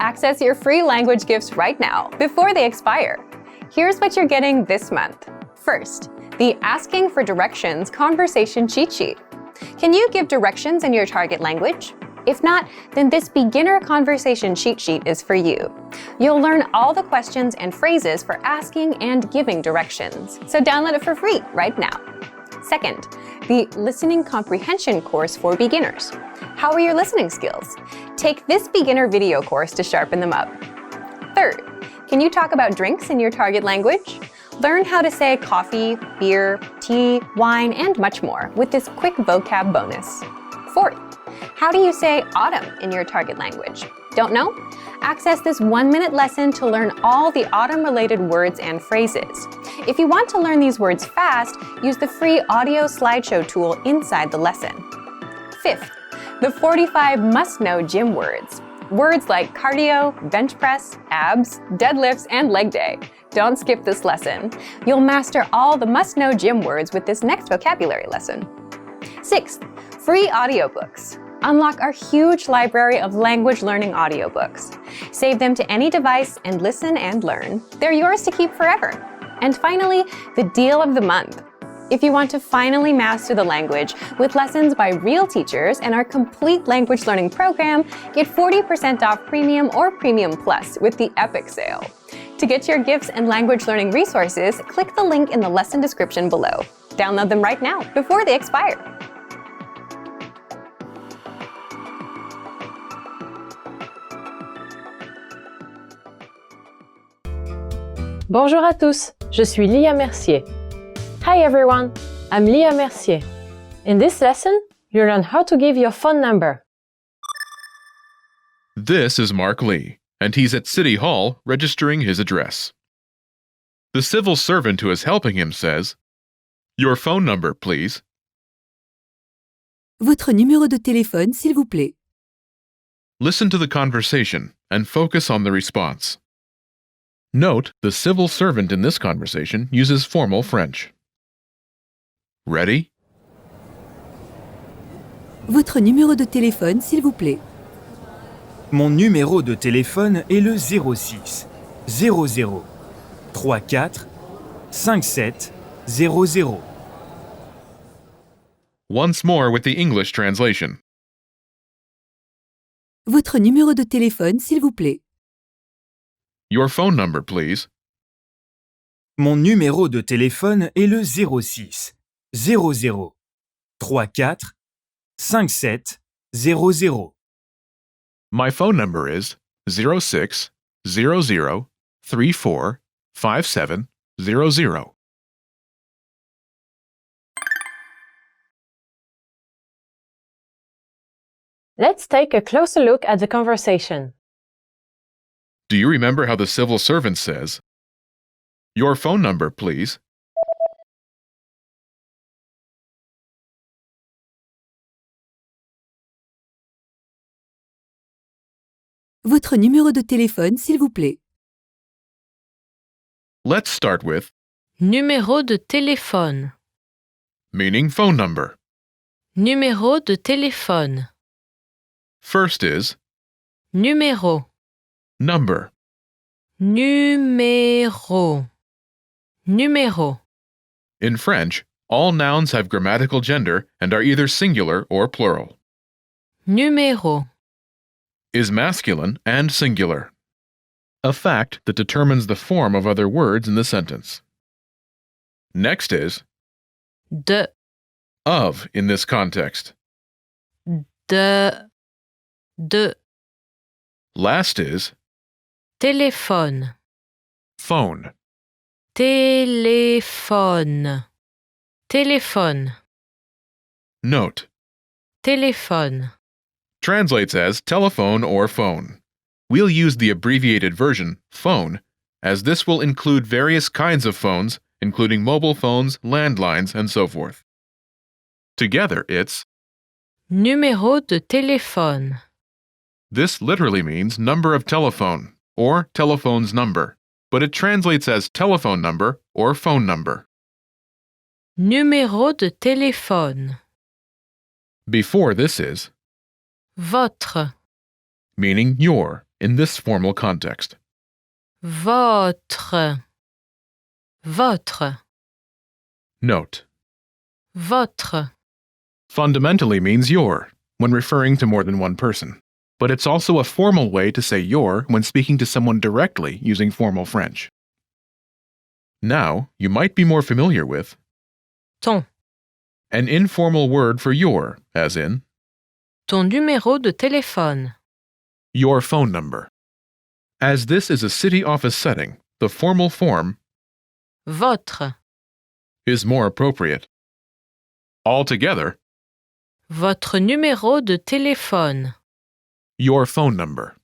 Access your free language gifts right now, before they expire. Here's what you're getting this month. First, the Asking for Directions Conversation Cheat Sheet. Can you give directions in your target language? If not, then this beginner conversation cheat sheet is for you. You'll learn all the questions and phrases for asking and giving directions. So download it for free right now. Second, the Listening Comprehension course for beginners. How are your listening skills? Take this beginner video course to sharpen them up. Third, can you talk about drinks in your target language? Learn how to say coffee, beer, tea, wine, and much more with this quick vocab bonus. Fourth, how do you say autumn in your target language? Don't know? Access this 1-minute lesson to learn all the autumn-related words and phrases. If you want to learn these words fast, use the free audio slideshow tool inside the lesson. Fifth, the 45 must-know gym words. Words like cardio, bench press, abs, deadlifts, and leg day. Don't skip this lesson. You'll master all the must-know gym words with this next vocabulary lesson. Sixth, free audiobooks. Unlock our huge library of language learning audiobooks. Save them to any device and listen and learn. They're yours to keep forever. And finally, the deal of the month. If you want to finally master the language with lessons by real teachers and our complete language learning program, get 40% off Premium or Premium Plus with the Epic Sale. To get your gifts and language learning resources, click the link in the lesson description below. Download them right now, before they expire. Bonjour à tous, je suis Lia Mercier. Hi everyone, I'm Lia Mercier. In this lesson, you learn how to give your phone number. This is Mark Lee, and he's at City Hall registering his address. The civil servant who is helping him says, "Your phone number, please." Votre numéro de téléphone, s'il vous plaît. Listen to the conversation and focus on the response. Note, the civil servant in this conversation uses formal French. Ready? Votre numéro de téléphone, s'il vous plaît. Mon numéro de téléphone est le 06 00 34 57 00. Once more with the English translation. Votre numéro de téléphone, s'il vous plaît. Your phone number, please. Mon numéro de téléphone est le 06 00 34 57 00. My phone number is 06 00 34 57 00. Let's take a closer look at the conversation. Do you remember how the civil servant says, "Your phone number, please"? Votre numéro de téléphone, s'il vous plaît. Let's start with Numéro de téléphone. meaning phone number. Numéro de téléphone. First is Numéro. number. Numéro. Numéro. In French, all nouns have grammatical gender and are either singular or plural. Numéro. Is masculine and singular. A fact that determines the form of other words in the sentence. Next is De. of in this context. De. De. Last is Téléphone. phone. Téléphone. Téléphone. Note. Téléphone. Translates as telephone or phone. We'll use the abbreviated version, phone, as this will include various kinds of phones, including mobile phones, landlines, and so forth. Together, it's Numéro de téléphone. This literally means number of telephone, or telephone's number, but it translates as telephone number or phone number. Numéro de téléphone. Before this is Votre. meaning your in this formal context. Votre. Votre. Note: Votre. fundamentally means your when referring to more than one person, but it's also a formal way to say your when speaking to someone directly using formal French. Now, you might be more familiar with Ton. an informal word for your, as in Ton numéro de téléphone. your phone number. As this is a city office setting, the formal form Votre. is more appropriate. Altogether, Votre numéro de téléphone. your phone number.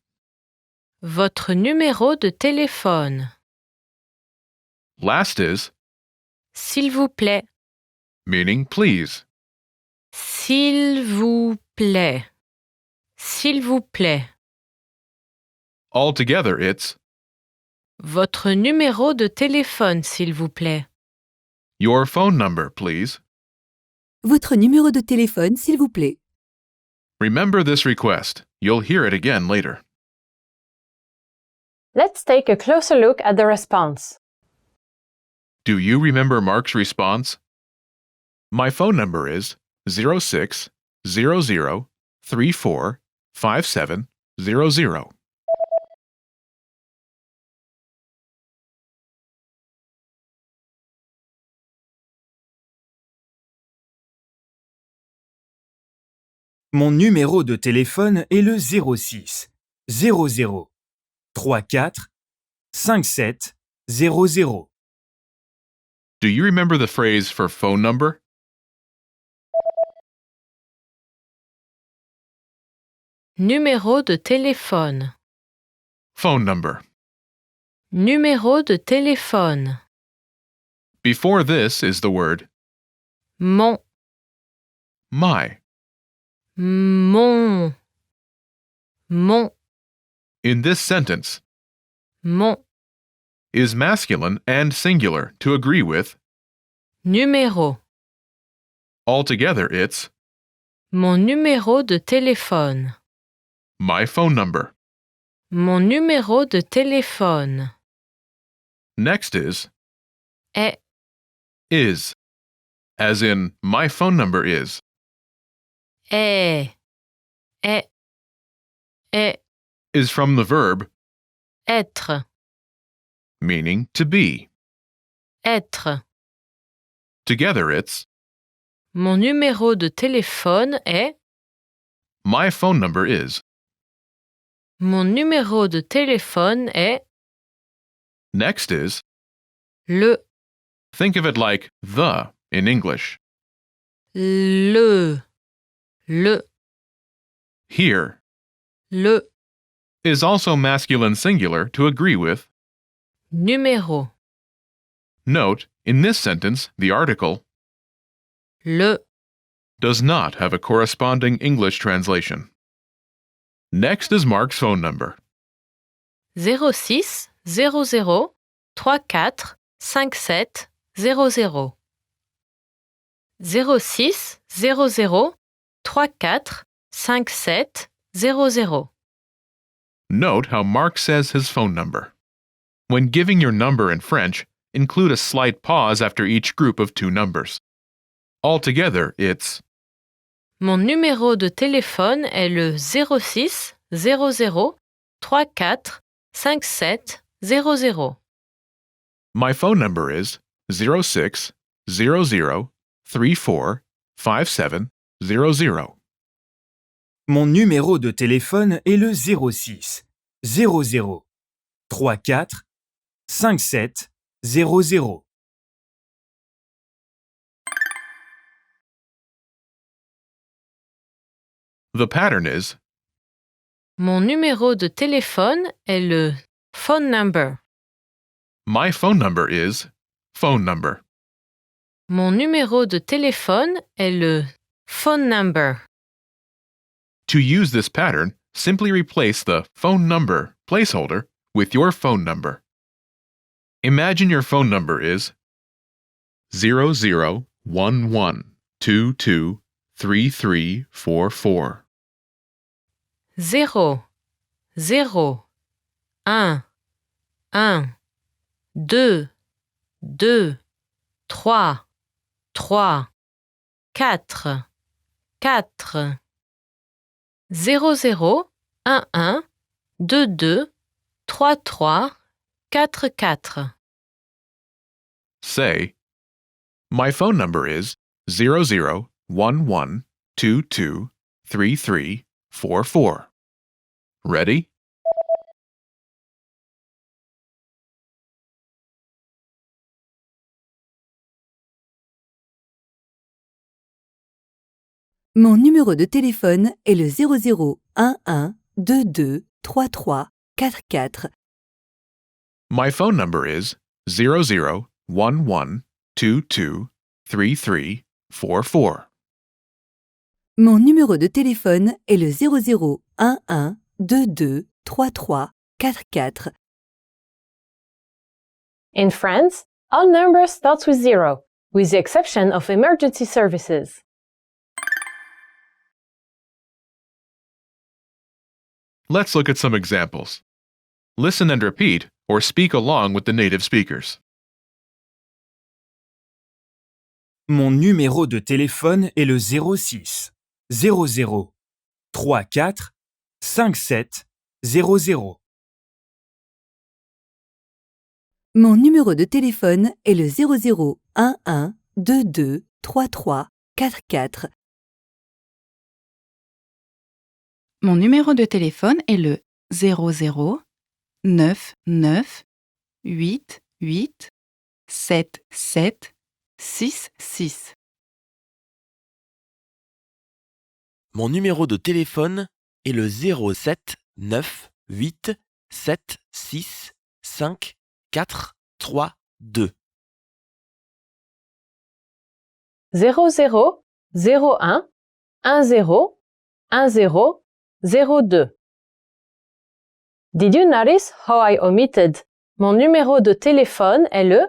Votre numéro de téléphone. Last is S'il vous plaît. meaning please. S'il vous plaît. S'il vous plaît. Altogether, it's Votre numéro de téléphone, s'il vous plaît. your phone number, please. Votre numéro de téléphone, s'il vous plaît. Remember this request. You'll hear it again later. Let's take a closer look at the response. Do you remember Mark's response? My phone number is 0600345700. Mon numéro de téléphone est le 06 00 34 57 00. Do you remember the phrase for phone number? Numéro de téléphone. Phone number. Numéro de téléphone. Before this is the word Mon. my. Mon. Mon. In this sentence, Mon. is masculine and singular to agree with. Numéro. Altogether, it's Mon numéro de téléphone. my phone number. Mon numéro de téléphone. Next is Est. is, as in my phone number is. Est. Est. Est. Is from the verb Être. meaning to be. Être. Together, it's Mon numéro de téléphone est. my phone number is. Mon numéro de téléphone est. Next is Le. think of it like the in English. Le. Le. Here Le. is also masculine singular to agree with. Numéro. Note, in this sentence, the article Le. does not have a corresponding English translation. Next is Mark's phone number. 06 00 34 57 00. 06 00 34 57 00. Note how Mark says his phone number. When giving your number in French, include a slight pause after each group of two numbers. Altogether, it's Mon numéro de téléphone est le 06 00 34 57 00. my phone number is 06 00 34 5700. Mon numéro de téléphone est le 06 00 34 57 00. The pattern is Mon numéro de téléphone est le phone number. my phone number is phone number. Mon numéro de téléphone est le phone number. To use this pattern, simply replace the phone number placeholder with your phone number. Imagine your phone number is 0011223344. 0 0 1, 1, 2, 2, 3, 3, 4, 4, 0, 0, 1, 1, 2, 2, 3, 3, 4, 4. Say, my phone number is 0011223344. Ready? Mon numéro de téléphone est le 0011223344. My phone number is 0011223344. Mon numéro de téléphone est le 0011223344. In France, all numbers start with 0, with the exception of emergency services. Let's look at some examples. Listen and repeat, or speak along with the native speakers. Mon numéro de téléphone est le 06 00 34 57 00. Mon numéro de téléphone est le 0011223344. Mon numéro de téléphone est le 00 99 88 77 66. Mon numéro de téléphone est le 07 9 8 7 6 5 4 3 2. 00 01 10 10 02. Did you notice how I omitted mon numéro de téléphone est le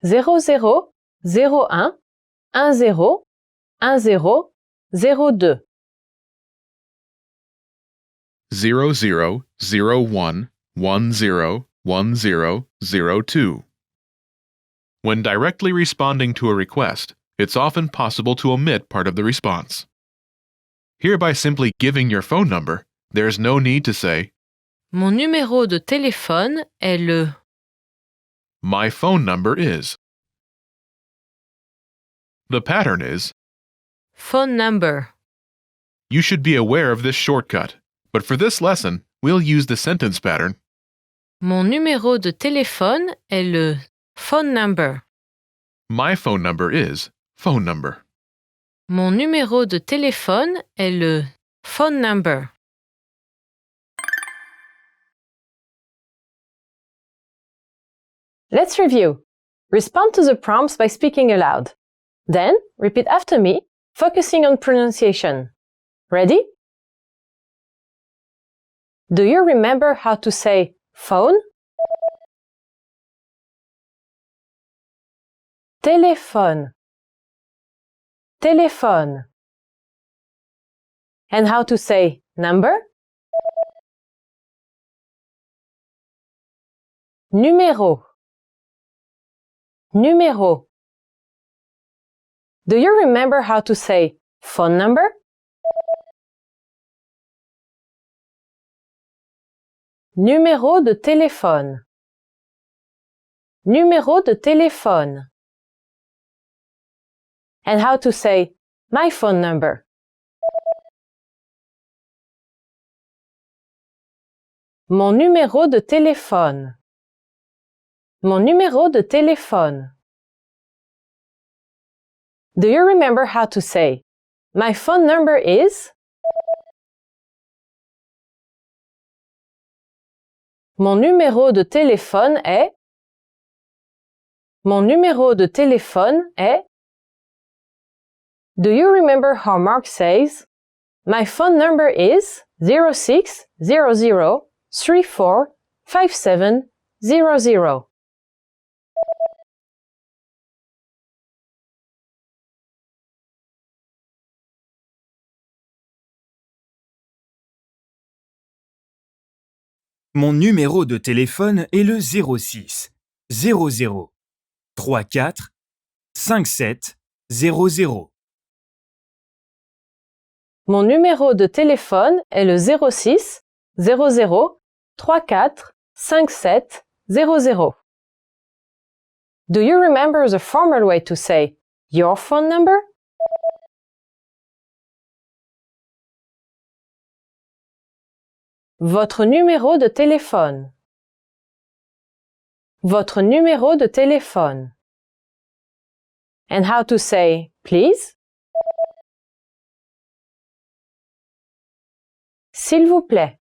00 01 10 10 02. 0001101002. When directly responding to a request, it's often possible to omit part of the response. Here, by simply giving your phone number, there's no need to say, Mon numéro de téléphone est le my phone number is. The pattern is, phone number. you should be aware of this shortcut, but for this lesson, we'll use the sentence pattern. Mon numéro de téléphone est le phone number. My phone number is phone number. Mon numéro de téléphone est le phone number. Let's review. Respond to the prompts by speaking aloud. Then, repeat after me, focusing on pronunciation. Ready? Do you remember how to say phone? Téléphone. Téléphone. And how to say number? Numéro. Numéro. Do you remember how to say phone number? Numéro de téléphone. Numéro de téléphone. And how to say my phone number. Mon numéro de téléphone. Mon numéro de téléphone. Do you remember how to say my phone number is? Mon numéro de téléphone est? Mon numéro de téléphone est? Do you remember how Mark says, my phone number is 0600345700? Mon numéro de téléphone est le 06 00 34 57 00. Mon numéro de téléphone est le 06 00 34 57 00. Do you remember the formal way to say your phone number? Votre numéro de téléphone. Votre numéro de téléphone. And how to say please? S'il vous plaît.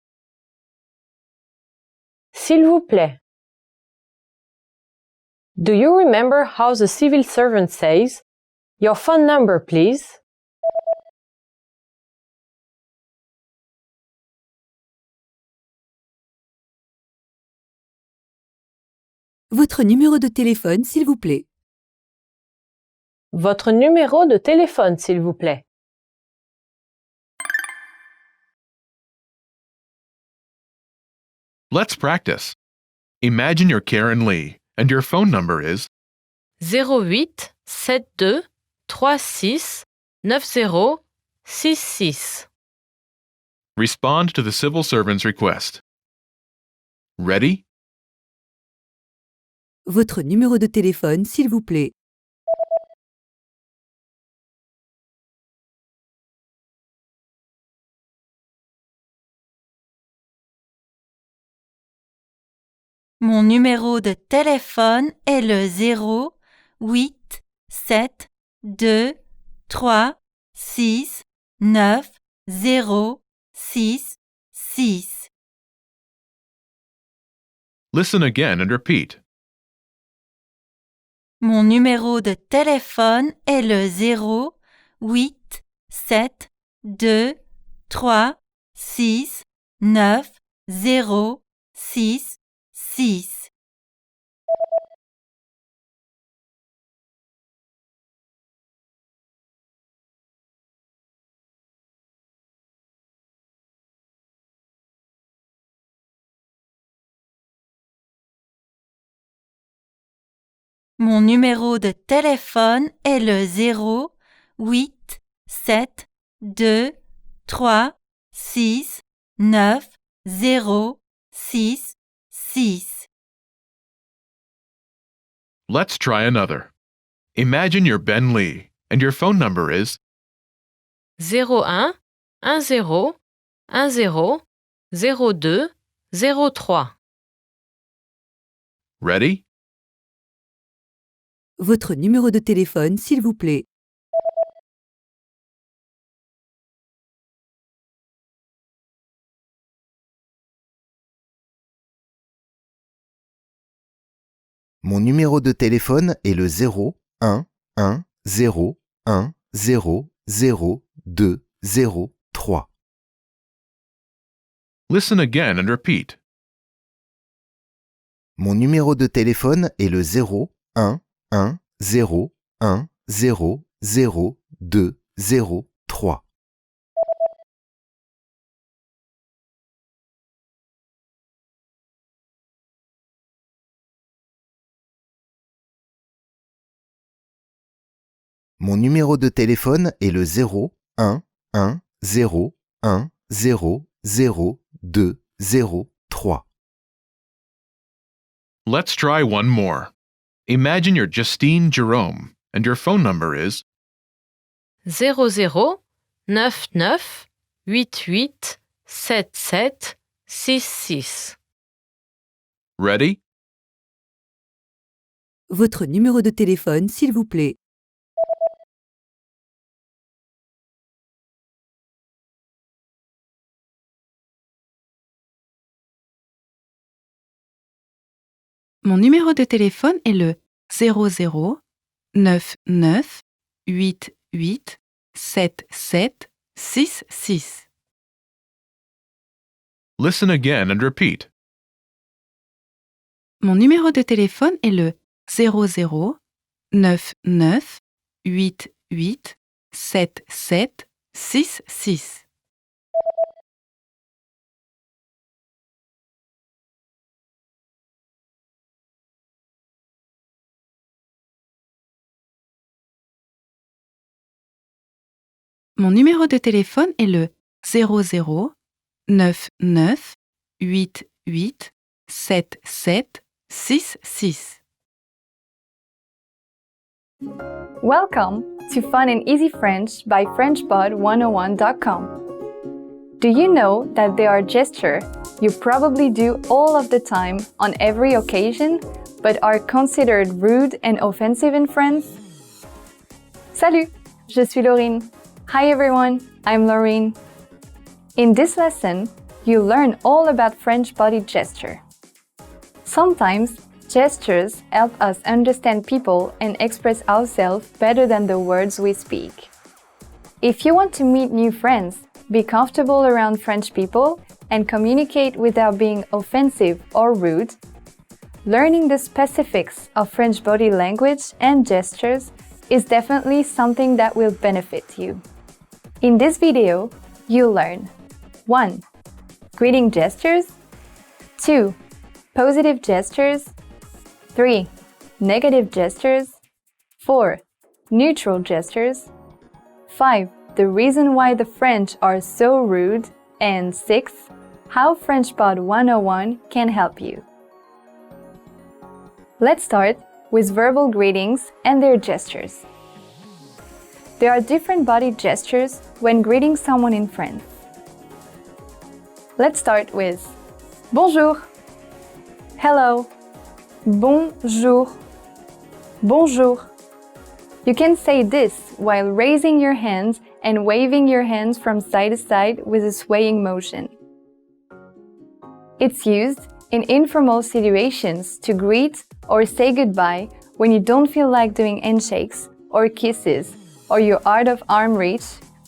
S'il vous plaît. Do you remember how the civil servant says, your phone number, please? Votre numéro de téléphone, s'il vous plaît. Votre numéro de téléphone, s'il vous plaît. Let's practice. Imagine you're Karen Lee and your phone number is 08 72 36 90 66. respond to the civil servant's request. Ready? Votre numéro de téléphone, s'il vous plaît. Mon numéro de téléphone est le 0 8 7 2 3 6 9 0 6 6. Listen again and repeat. Mon numéro de téléphone est le 0 8 7 2 3 6 9 0 6 6. Mon numéro de téléphone est le 0 8 7 2 3 6 9 0 6 6. Let's try another. Imagine you're Ben Lee and your phone number is 01 10 10 02 03. ready? Votre numéro de téléphone, s'il vous plaît. Mon numéro de téléphone est le 0 1 1 0 1 0 0 2 0 3. Listen again and repeat. Mon numéro de téléphone est le 0 1 1 0 1 0 0 2 0 3. Mon numéro de téléphone est le 0 1 1 0 1 0 0 2 0 3. Let's try one more. Imagine you're Justine Jerome and your phone number is 00 99 88 77 66. ready? Votre numéro de téléphone, s'il vous plaît. Mon numéro de téléphone est le 00 99 88 77 66. Listen again and repeat. Mon numéro de téléphone est le 00 99 88 77 66. Mon numéro de téléphone est le 00 99 88 77 66. Welcome to Fun and Easy French by FrenchPod101.com. Do you know that there are gestures you probably do all of the time on every occasion, but are considered rude and offensive in France? Salut, je suis Laurine. Hi everyone, I'm Laurine. In this lesson, you learn all about French body gesture. Sometimes, gestures help us understand people and express ourselves better than the words we speak. If you want to meet new friends, be comfortable around French people, and communicate without being offensive or rude, learning the specifics of French body language and gestures is definitely something that will benefit you. In this video, you'll learn 1. Greeting gestures 2. Positive gestures 3. Negative gestures 4. Neutral gestures 5. The reason why the French are so rude and 6. How FrenchPod 101 can help you. Let's start with verbal greetings and their gestures. There are different body gestures when greeting someone in France. Let's start with bonjour, hello, bonjour, bonjour. You can say this while raising your hands and waving your hands from side to side with a swaying motion. It's used in informal situations to greet or say goodbye when you don't feel like doing handshakes or kisses or you're out of arm reach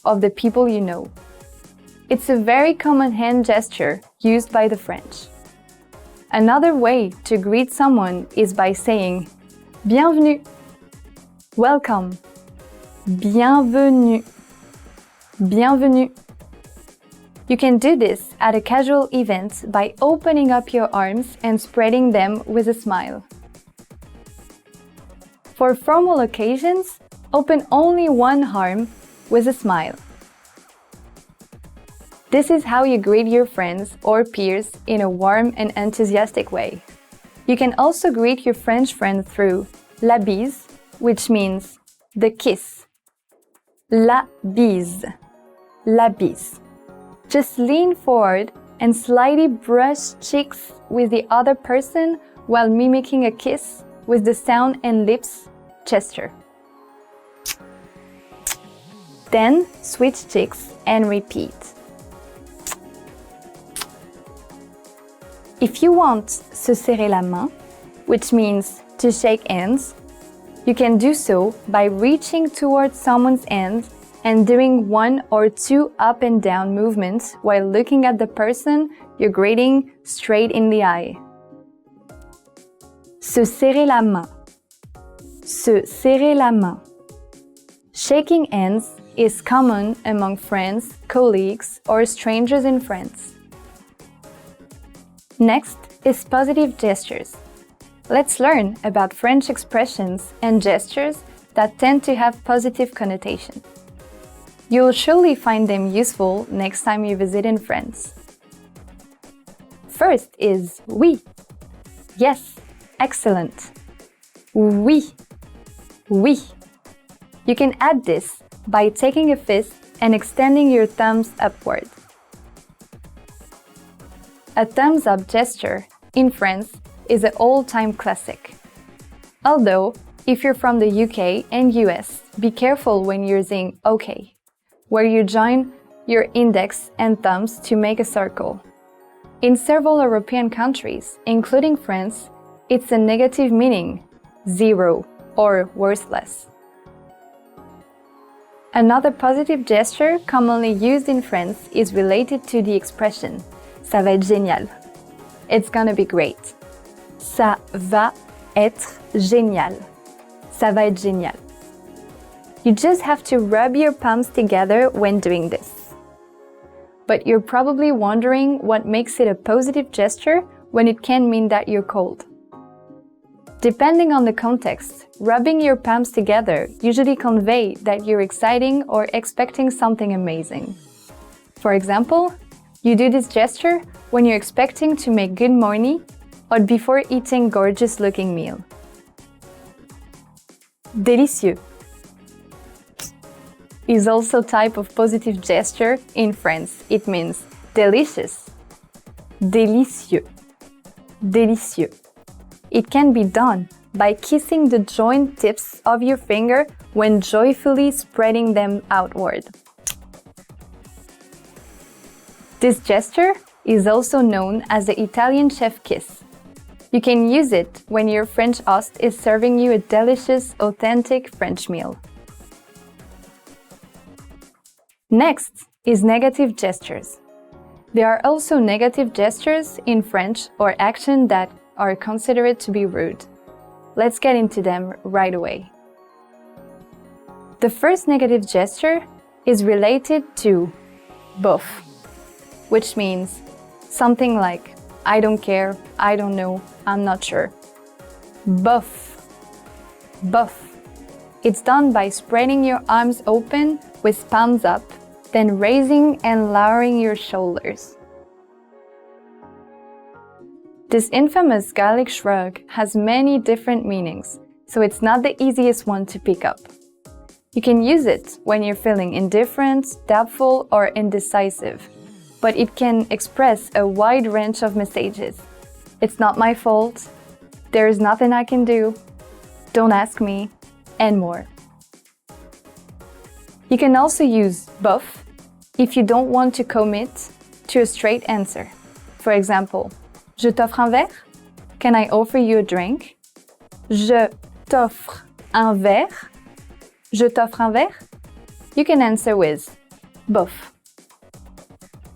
of the people you know. It's a very common hand gesture used by the French. Another way to greet someone is by saying bienvenue, welcome, bienvenue, bienvenue. You can do this at a casual event by opening up your arms and spreading them with a smile. For formal occasions, open only one arm with a smile. This is how you greet your friends or peers in a warm and enthusiastic way. You can also greet your French friend through la bise, which means the kiss. La bise. La bise. Just lean forward and slightly brush cheeks with the other person while mimicking a kiss with the sound and lips gesture. Then switch cheeks and repeat. If you want se serrer la main, which means to shake hands, you can do so by reaching towards someone's hand and doing 1 or 2 up and down movements while looking at the person you're greeting straight in the eye. Se serrer la main. Se serrer la main. Shaking hands is common among friends, colleagues, or strangers in France. Next is positive gestures. Let's learn about French expressions and gestures that tend to have positive connotation. You'll surely find them useful next time you visit in France. First is oui. Yes, excellent. Oui. Oui. You can add this by taking a fist and extending your thumbs upward. A thumbs up gesture in France is an all-time classic. Although, if you're from the UK and US, be careful when using OK, where you join your index and thumbs to make a circle. In several European countries, including France, it's a negative meaning, 0 or worthless. Another positive gesture commonly used in France is related to the expression ça va être génial. It's gonna be great. Ça va être génial. Ça va être génial. You just have to rub your palms together when doing this. But you're probably wondering what makes it a positive gesture when it can mean that you're cold. Depending on the context, rubbing your palms together usually convey that you're exciting or expecting something amazing. For example, you do this gesture when you're expecting to make good money or before eating gorgeous-looking meal. Délicieux is also a type of positive gesture in France. It means delicious. Délicieux. Délicieux. It can be done by kissing the joint tips of your finger when joyfully spreading them outward. This gesture is also known as the Italian chef kiss. You can use it when your French host is serving you a delicious, authentic French meal. Next is negative gestures. There are also negative gestures in French or actions that are considered to be rude. Let's get into them right away. The first negative gesture is related to bof, which means something like I don't care, I don't know, I'm not sure. Bof. Bof. It's done by spreading your arms open with palms up, then raising and lowering your shoulders. This infamous Gaelic shrug has many different meanings, so it's not the easiest one to pick up. You can use it when you're feeling indifferent, doubtful, or indecisive, but it can express a wide range of messages. It's not my fault, there is nothing I can do, don't ask me, and more. You can also use bof if you don't want to commit to a straight answer. For example, je t'offre un verre? Can I offer you a drink? Je t'offre un verre? Je t'offre un verre? You can answer with bof.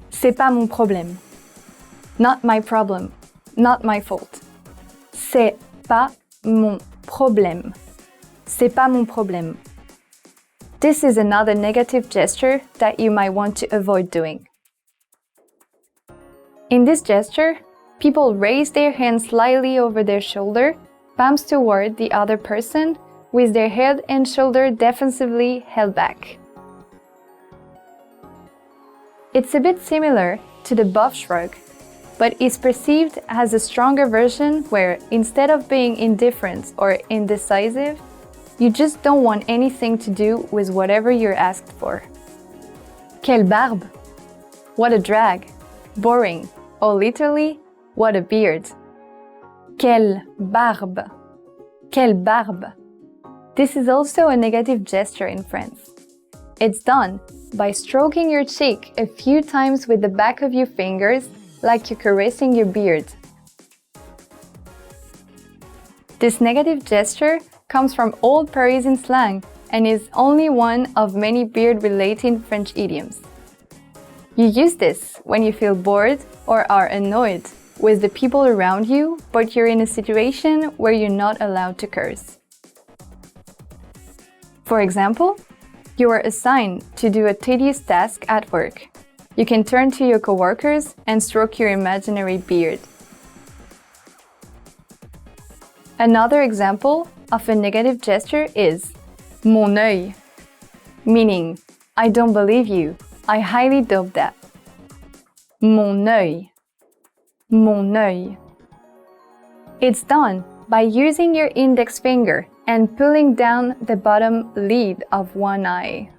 C'est pas mon problème. Not my problem. Not my fault. C'est pas mon problème. C'est pas mon problème. This is another negative gesture that you might want to avoid doing. In this gesture, people raise their hands slightly over their shoulder, palms toward the other person, with their head and shoulder defensively held back. It's a bit similar to the bof shrug, but is perceived as a stronger version where, instead of being indifferent or indecisive, you just don't want anything to do with whatever you're asked for. Quelle barbe! What a drag! Boring! Or literally, what a beard! Quelle barbe! Quelle barbe! This is also a negative gesture in France. It's done by stroking your cheek a few times with the back of your fingers, like you're caressing your beard. This negative gesture comes from Old Parisian slang and is only one of many beard-related French idioms. You use this when you feel bored or are annoyed with the people around you, but you're in a situation where you're not allowed to curse. For example, you are assigned to do a tedious task at work. You can turn to your coworkers and stroke your imaginary beard. Another example of a negative gesture is mon œil, meaning I don't believe you, I highly doubt that. Mon œil, mon œil. It's done by using your index finger and pulling down the bottom lid of one eye.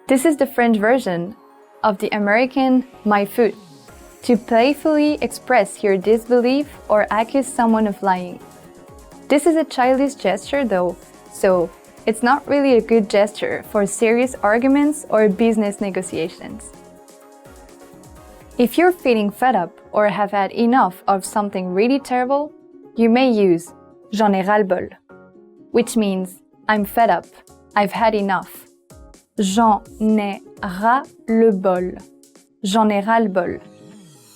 This is the French version of the American my foot, to playfully express your disbelief or accuse someone of lying. This is a childish gesture though, so it's not really a good gesture for serious arguments or business negotiations. If you're feeling fed up or have had enough of something really terrible, you may use j'en ai ras-le-bol, which means I'm fed up, I've had enough. J'en ai ras-le-bol. J'en ai ras-le-bol.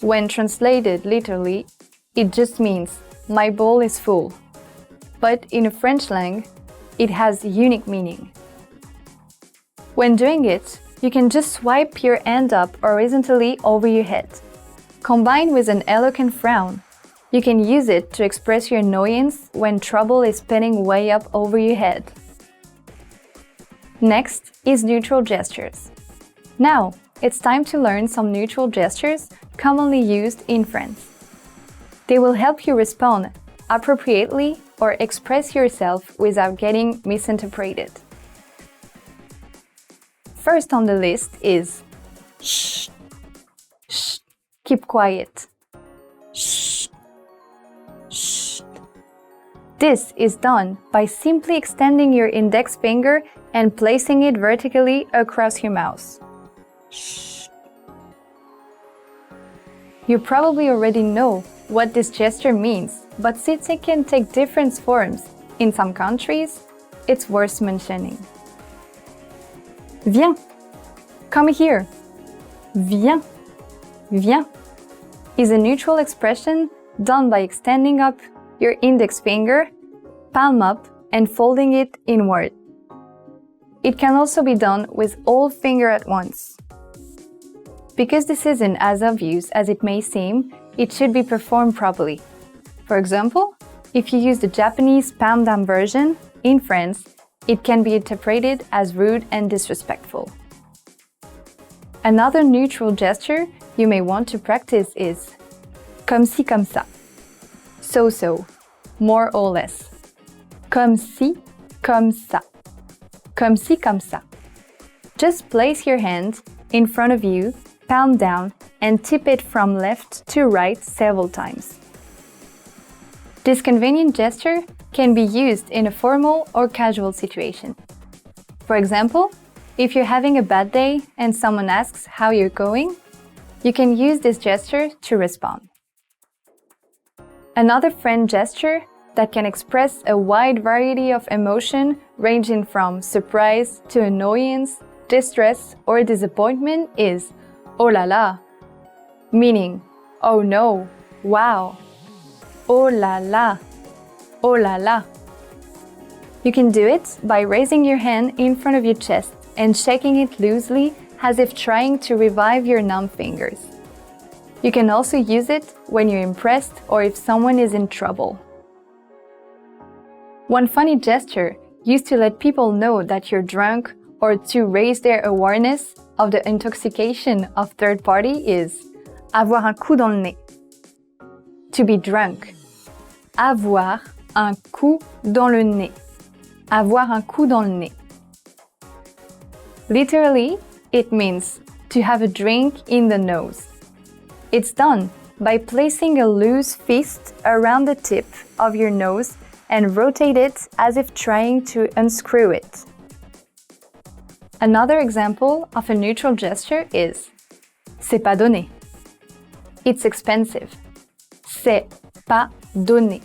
When translated literally, it just means my bowl is full. But in a French slang, it has unique meaning. When doing it, you can just swipe your hand up horizontally over your head. Combined with an eloquent frown, You can use it to express your annoyance when trouble is spinning way up over your head. Next is neutral gestures. Now, it's time to learn some neutral gestures commonly used in France. They will help you respond appropriately or express yourself without getting misinterpreted. First on the list is shh, shh, keep quiet, shh, shh. This is done by simply extending your index finger and placing it vertically across your mouth. Shh. You probably already know what this gesture means, but since it can take different forms in some countries, it's worth mentioning. Viens, come here. Viens, viens is a neutral expression done by extending up your index finger, palm up, and folding it inward. It can also be done with all finger at once. Because this isn't as obvious as it may seem, it should be performed properly. For example, if you use the Japanese palm down version, in France, it can be interpreted as rude and disrespectful. Another neutral gesture you may want to practice is comme ci, comme ça. So, more or less. Comme ci, comme ça. Comme ci, comme ça. Just place your hand in front of you, palm down, and tip it from left to right several times. This convenient gesture can be used in a formal or casual situation. For example, if you're having a bad day and someone asks how you're going, you can use this gesture to respond. Another friend gesture that can express a wide variety of emotion ranging from surprise to annoyance, distress, or disappointment is oh la la, meaning oh no, wow, oh la la, oh la la. You can do it by raising your hand in front of your chest and shaking it loosely as if trying to revive your numb fingers. You can also use it when you're impressed or if someone is in trouble. One funny gesture used to let people know that you're drunk or to raise their awareness of the intoxication of third party is avoir un coup dans le nez. To be drunk. Avoir un coup dans le nez. Avoir un coup dans le nez. Literally, it means to have a drink in the nose. It's done by placing a loose fist around the tip of your nose and rotate it as if trying to unscrew it. Another example of a neutral gesture is c'est pas donné. It's expensive. C'est pas donné.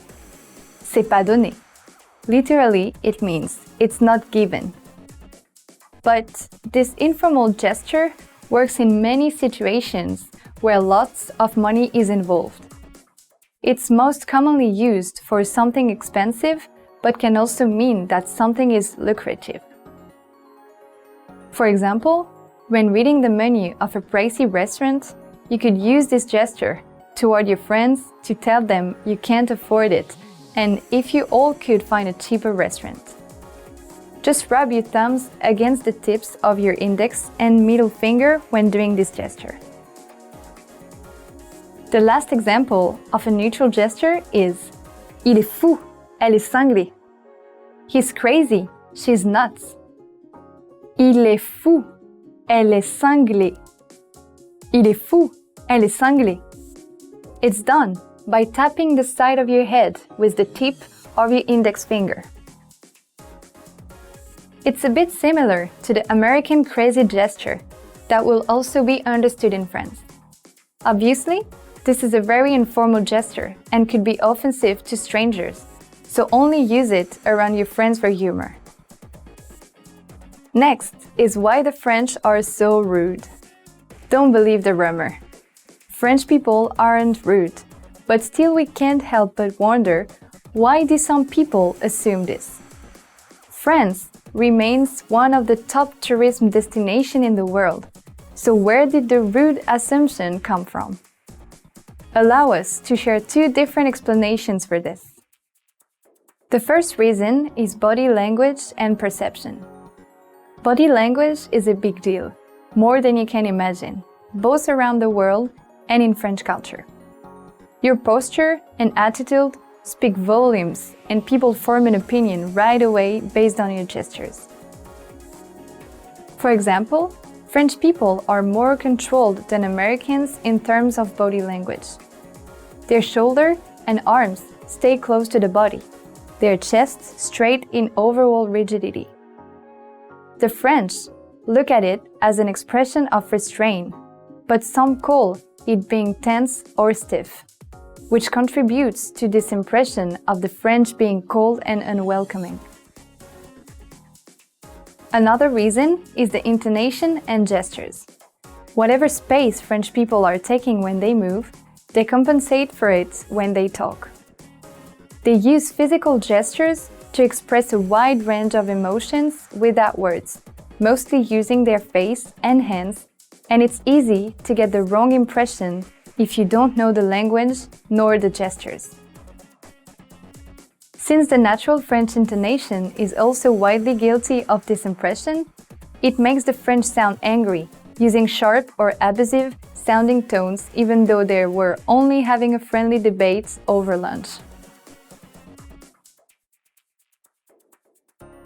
C'est pas donné. Literally, it means it's not given. But this informal gesture works in many situations where lots of money is involved. It's most commonly used for something expensive, but can also mean that something is lucrative. For example, when reading the menu of a pricey restaurant, you could use this gesture toward your friends to tell them you can't afford it, and if you all could find a cheaper restaurant. Just rub your thumbs against the tips of your index and middle finger when doing this gesture. The last example of a neutral gesture is il est fou, elle est cinglée. He's crazy, she's nuts. Il est fou, elle est cinglée. Il est fou, elle est cinglée. It's done by tapping the side of your head with the tip of your index finger. It's a bit similar to the American crazy gesture that will also be understood in France. Obviously, this is a very informal gesture and could be offensive to strangers, so only use it around your friends for humor. Next is why the French are so rude. Don't believe the rumor. French people aren't rude, but still we can't help but wonder, why do some people assume this? France remains one of the top tourism destinations in the world, so where did the rude assumption come from? Allow us to share two different explanations for this. The first reason is body language and perception. Body language is a big deal, more than you can imagine, both around the world and in French culture. Your posture and attitude speak volumes, and people form an opinion right away based on your gestures. For example, French people are more controlled than Americans in terms of body language. Their shoulder and arms stay close to the body, their chests straight in overall rigidity. The French look at it as an expression of restraint, but some call it being tense or stiff, which contributes to this impression of the French being cold and unwelcoming. Another reason is the intonation and gestures. Whatever space French people are taking when they move, they compensate for it when they talk. They use physical gestures to express a wide range of emotions without words, mostly using their face and hands, and it's easy to get the wrong impression if you don't know the language nor the gestures. Since the natural French intonation is also widely guilty of this impression, it makes the French sound angry, using sharp or abusive sounding tones even though they were only having a friendly debate over lunch.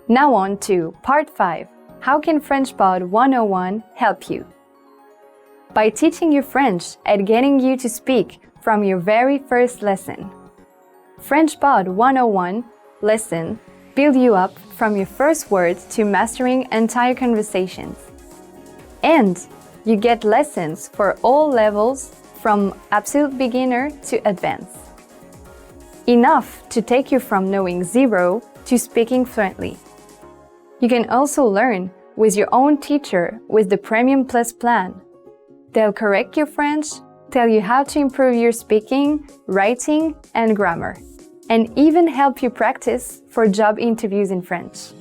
Now on to Part 5. How can French Pod 101 help you? By teaching you French and getting you to speak from your very first lesson. French Pod 101 lesson build you up from your first word to mastering entire conversations. And you get lessons for all levels from absolute beginner to advanced. Enough to take you from knowing zero to speaking fluently. You can also learn with your own teacher with the Premium Plus plan. They'll correct your French, tell you how to improve your speaking, writing, and grammar, and even help you practice for job interviews in French.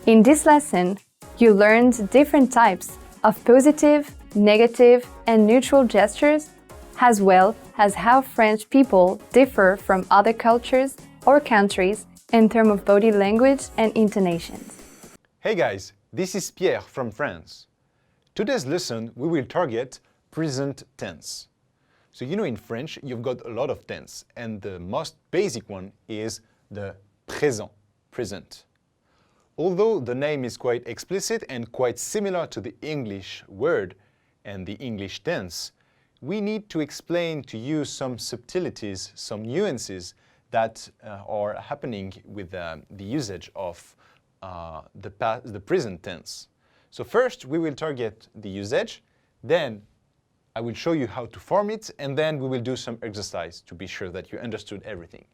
In this lesson, you learned different types of positive, negative, and neutral gestures, as well as how French people differ from other cultures or countries in terms of body language and intonations. Hey guys, this is Pierre from France. Today's lesson we will target present tense. So you know in French you've got a lot of tense, and the most basic one is the présent, present. Although the name is quite explicit and quite similar to the English word and the English tense, we need to explain to you some subtleties, some nuances that are happening with the usage of the present tense. So first we will target the usage, then I will show you how to form it, and then we will do some exercise to be sure that you understood everything.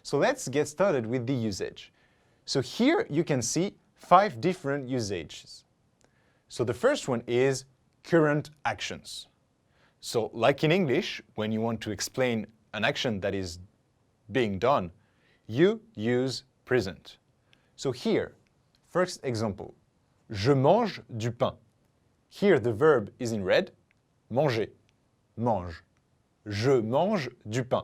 So let's get started with the usage. So here you can see 5 different usages. So the first one is current actions. So like in English, when you want to explain an action that is being done, you use present. So here, first example, je mange du pain. Here the verb is in red, manger, mange. Je mange du pain.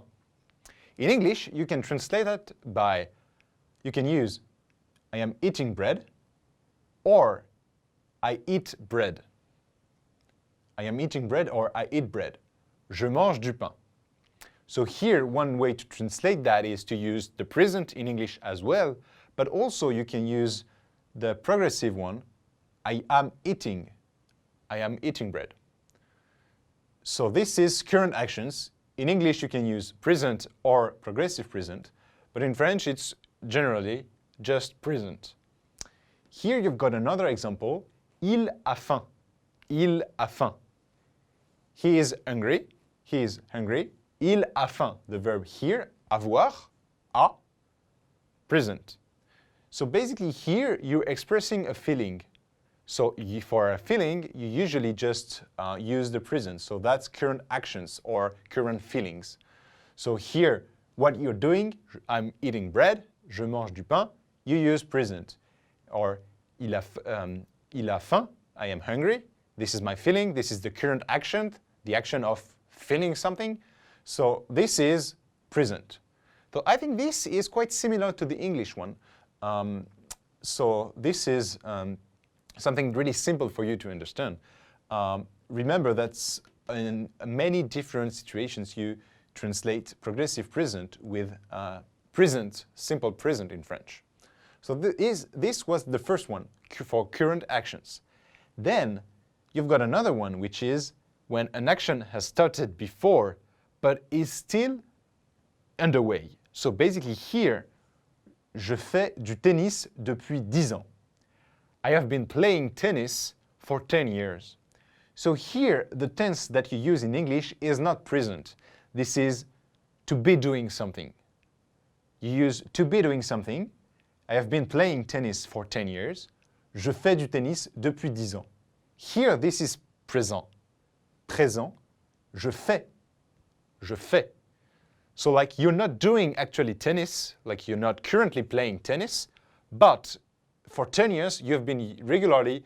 In English, you can translate that by, you can use I am eating bread, or I eat bread. I am eating bread or I eat bread. Je mange du pain. So here, one way to translate that is to use the present in English as well, but also you can use the progressive one, I am eating bread. So this is current actions. In English, you can use present or progressive present, but in French, it's generally just present. Here you've got another example, il a faim. Il a faim. He is hungry. He is hungry. Il a faim. The verb here, avoir, a, present. So basically here you're expressing a feeling. So for a feeling, you usually just use the present. So that's current actions or current feelings. So here, what you're doing, I'm eating bread, je mange du pain, you use present. Or il a faim, I am hungry, this is my feeling, this is the current action, the action of feeling something. So this is present. So I think this is quite similar to the English one. So this is something really simple for you to understand. Remember that in many different situations you translate progressive present with present, simple present in French. So this was the first one for current actions. Then you've got another one, which is when an action has started before but is still underway. So basically here, je fais du tennis depuis 10 ans. I have been playing tennis for 10 years. So here, the tense that you use in English is not present. This is to be doing something. You use to be doing something. I have been playing tennis for 10 years. Je fais du tennis depuis 10 ans. Here, this is présent. Présent, je fais. Je fais. So like you're not doing actually tennis, like you're not currently playing tennis, but for 10 years you've been regularly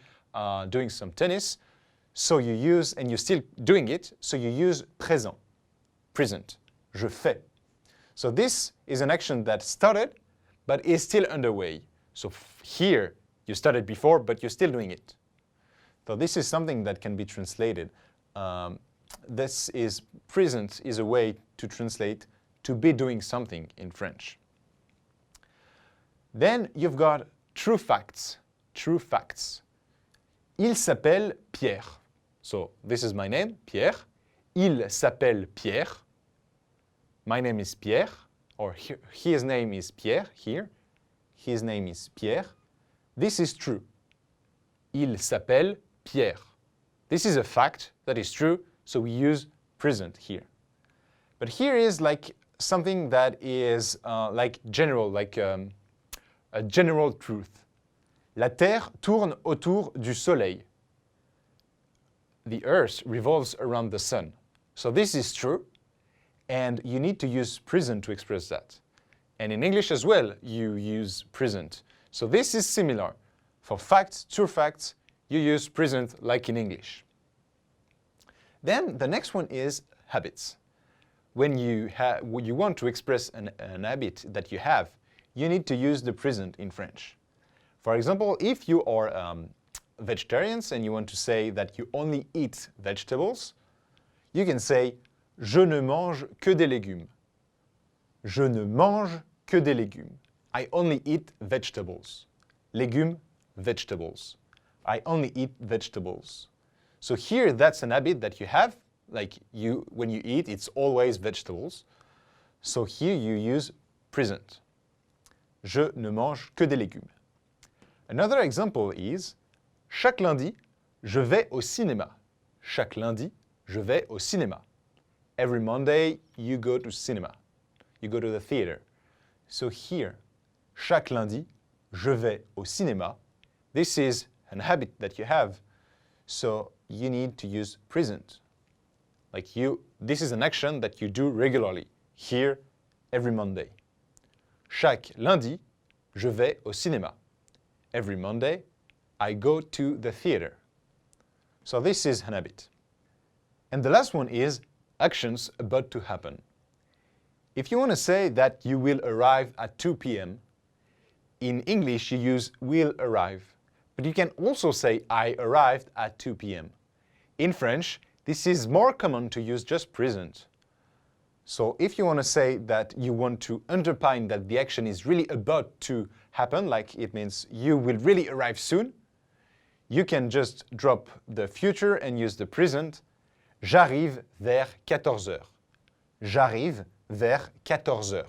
doing some tennis, so you use, and you're still doing it, so you use présent, present, je fais. So this is an action that started, but is still underway. So here you started before, but you're still doing it. So this is something that can be translated. This is present is a way to translate to be doing something in French. Then you've got true facts. True facts. Il s'appelle Pierre. So this is my name, Pierre. Il s'appelle Pierre. My name is Pierre, or his name is Pierre here. His name is Pierre. This is true. Il s'appelle Pierre. This is a fact that is true, so we use present here. But here is like something that is like general, like a general truth. La Terre tourne autour du Soleil. The Earth revolves around the sun. So this is true, and you need to use present to express that. And in English as well, you use present. So this is similar. For facts, true facts, you use present like in English. Then the next one is habits. When you want to express an habit that you have, you need to use the present in French. For example, if you are vegetarians and you want to say that you only eat vegetables, you can say je ne mange que des légumes. Je ne mange que des légumes. I only eat vegetables. Légumes, vegetables. I only eat vegetables. So here, that's an habit that you have. Like when you eat, it's always vegetables. So here you use present. Je ne mange que des légumes. Another example is chaque lundi, je vais au cinéma. Chaque lundi, je vais au cinéma. Every Monday, you go to cinema. You go to the theater. So here, chaque lundi, je vais au cinéma. This is an habit that you have, so you need to use present. Like this is an action that you do regularly, here, every Monday. Chaque lundi, je vais au cinéma. Every Monday, I go to the theater. So this is an habit. And the last one is actions about to happen. If you want to say that you will arrive at 2 p.m., in English you use will arrive. But you can also say I arrived at 2 p.m. In French, this is more common to use just present. So if you want to say that you want to underpin that the action is really about to happen, like it means you will really arrive soon, you can just drop the future and use the present. J'arrive vers 14 heures. J'arrive vers 14 heures.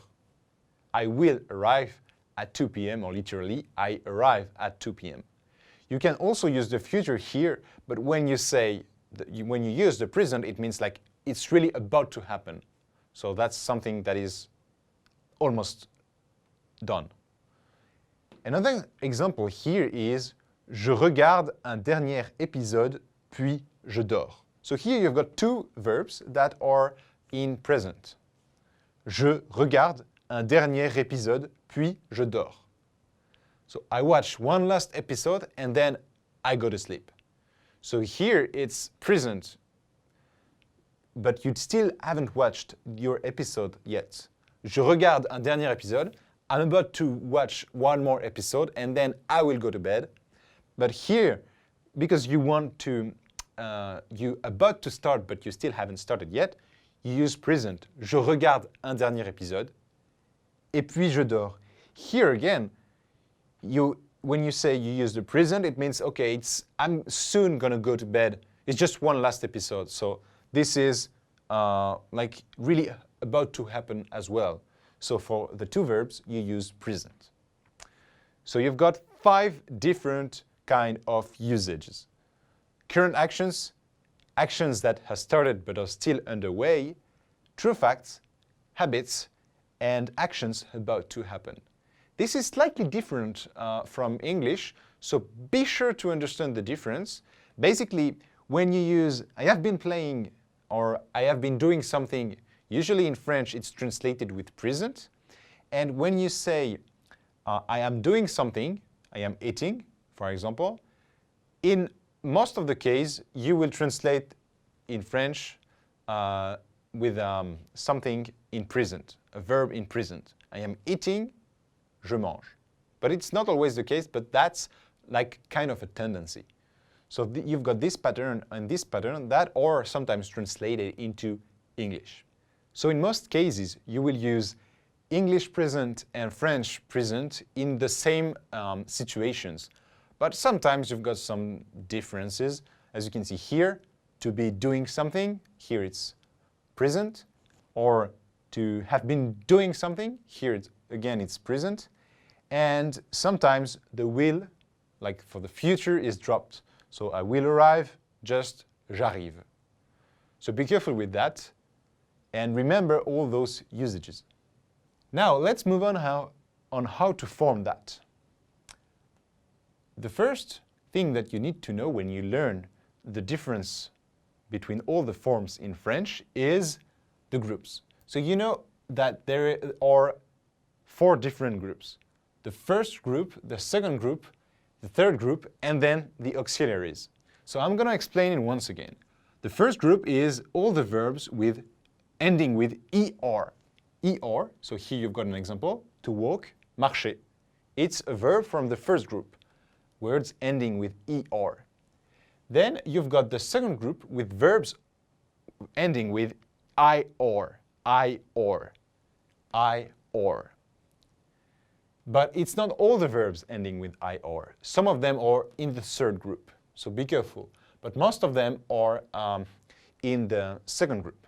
I will arrive at 2 p.m. or literally, I arrive at 2 p.m. You can also use the future here, but when you when you use the present, it means like it's really about to happen. So that's something that is almost done. Another example here is je regarde un dernier épisode, puis je dors. So here you've got two verbs that are in present. Je regarde un dernier épisode, puis je dors. So I watch one last episode and then I go to sleep. So here it's present. but you still haven't watched your episode yet. Je regarde un dernier épisode. I'm about to watch one more episode and then I will go to bed. But here, because you want to, you're about to start but you still haven't started yet, you use present. Je regarde un dernier épisode. Et puis je dors. Here again, when you say you use the present, it means, okay, I'm soon gonna go to bed. It's just one last episode. So this is like really about to happen as well. So for the two verbs, you use present. So you've got 5 different kind of usages. Current actions, actions that have started but are still underway, true facts, habits, and actions about to happen. This is slightly different from English, so be sure to understand the difference. Basically, when you use I have been playing or I have been doing something, usually in French it's translated with present. And when you say I am doing something, I am eating, for example, in most of the case you will translate in French with something in present, a verb in present. I am eating, je mange. But it's not always the case, but that's like kind of a tendency. So you've got this pattern and this pattern that are sometimes translated into English. So in most cases, you will use English present and French present in the same situations. But sometimes you've got some differences. As you can see here, to be doing something, here it's present, or to have been doing something, here again it's present. And sometimes the will, like for the future, is dropped. So I will arrive, just j'arrive. So be careful with that and remember all those usages. Now let's move on how to form that. The first thing that you need to know when you learn the difference between all the forms in French is the groups. So you know that there are 4 different groups. The first group, the second group, the third group, and then the auxiliaries. So I'm going to explain it once again. The first group is all the verbs ending with ER. ER, so here you've got an example, to walk, marcher. It's a verb from the first group, words ending with ER. Then you've got the second group with verbs ending with IOR, IOR, IOR. But it's not all the verbs ending with IOR. Some of them are in the third group, so be careful. But most of them are in the second group.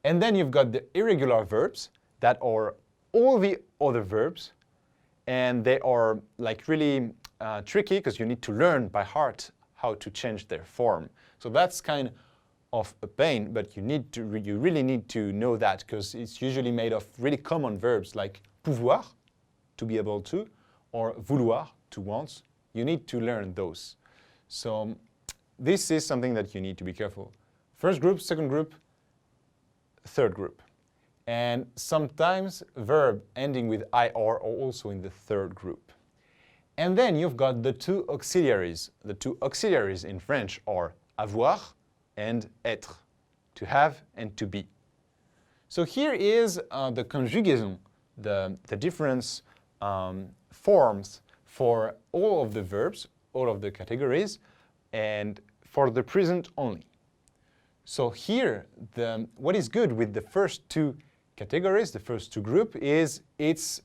And then you've got the irregular verbs that are all the other verbs, and they are like really tricky because you need to learn by heart how to change their form. So that's kind of a pain, but you really need to know that because it's usually made of really common verbs like pouvoir, to be able to, or vouloir, to want. You need to learn those. So this is something that you need to be careful. First group, second group, third group. And sometimes verb ending with IR are also in the third group. And then you've got the 2 auxiliaries. The 2 auxiliaries in French are avoir and être, to have and to be. So here is the conjugation, the difference forms for all of the verbs, all of the categories, and for the present only. So here, what is good with the first 2 categories, the first 2 groups, is it's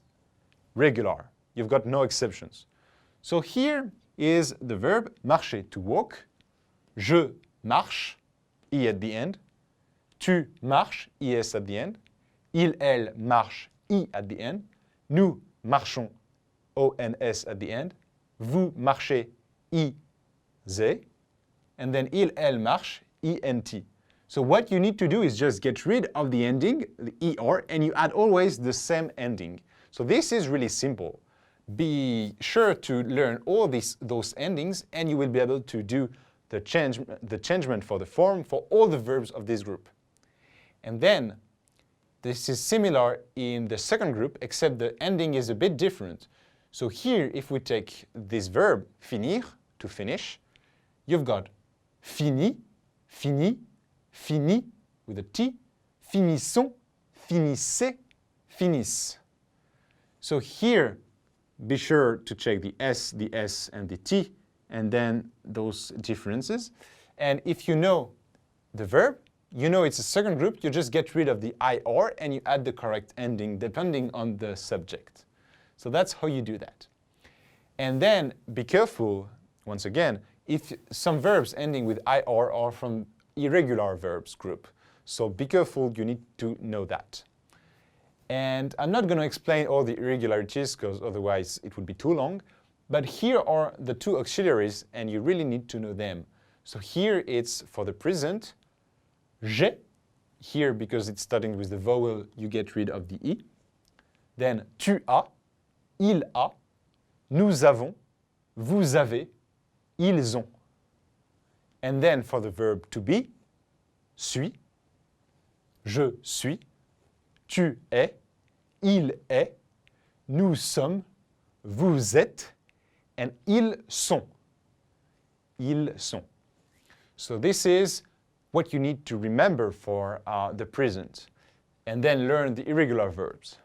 regular. You've got no exceptions. So here is the verb marcher, to walk, je marche, I at the end, tu marches, IS at the end, il, elle marche, I at the end, nous marchons, ONS at the end, vous marchez, I, they, and then il, elle marche, ENT. So what you need to do is just get rid of the ending, the ER, and you add always the same ending. So this is really simple. Be sure to learn all those endings, and you will be able to do the changement for the form for all the verbs of this group. And then, this is similar in the second group, except the ending is a bit different. So here, if we take this verb, finir, to finish, you've got fini, fini, fini, with a T, finissons, finissez, finissent. So here, be sure to check the S, and the T, and then those differences. And if you know the verb, you know it's a second group, you just get rid of the IR and you add the correct ending depending on the subject. So that's how you do that. And then be careful, once again, if some verbs ending with IR are from irregular verbs group. So be careful, you need to know that. And I'm not going to explain all the irregularities because otherwise it would be too long. But here are the two auxiliaries and you really need to know them. So here it's for the present, j'ai. Here, because it's starting with the vowel, you get rid of the I. Then tu as, il a, nous avons, vous avez, ils ont. And then for the verb to be, suis, je suis, tu es, il est, nous sommes, vous êtes, and ils sont. Ils sont. So this is what you need to remember for the present, and then learn the irregular verbs.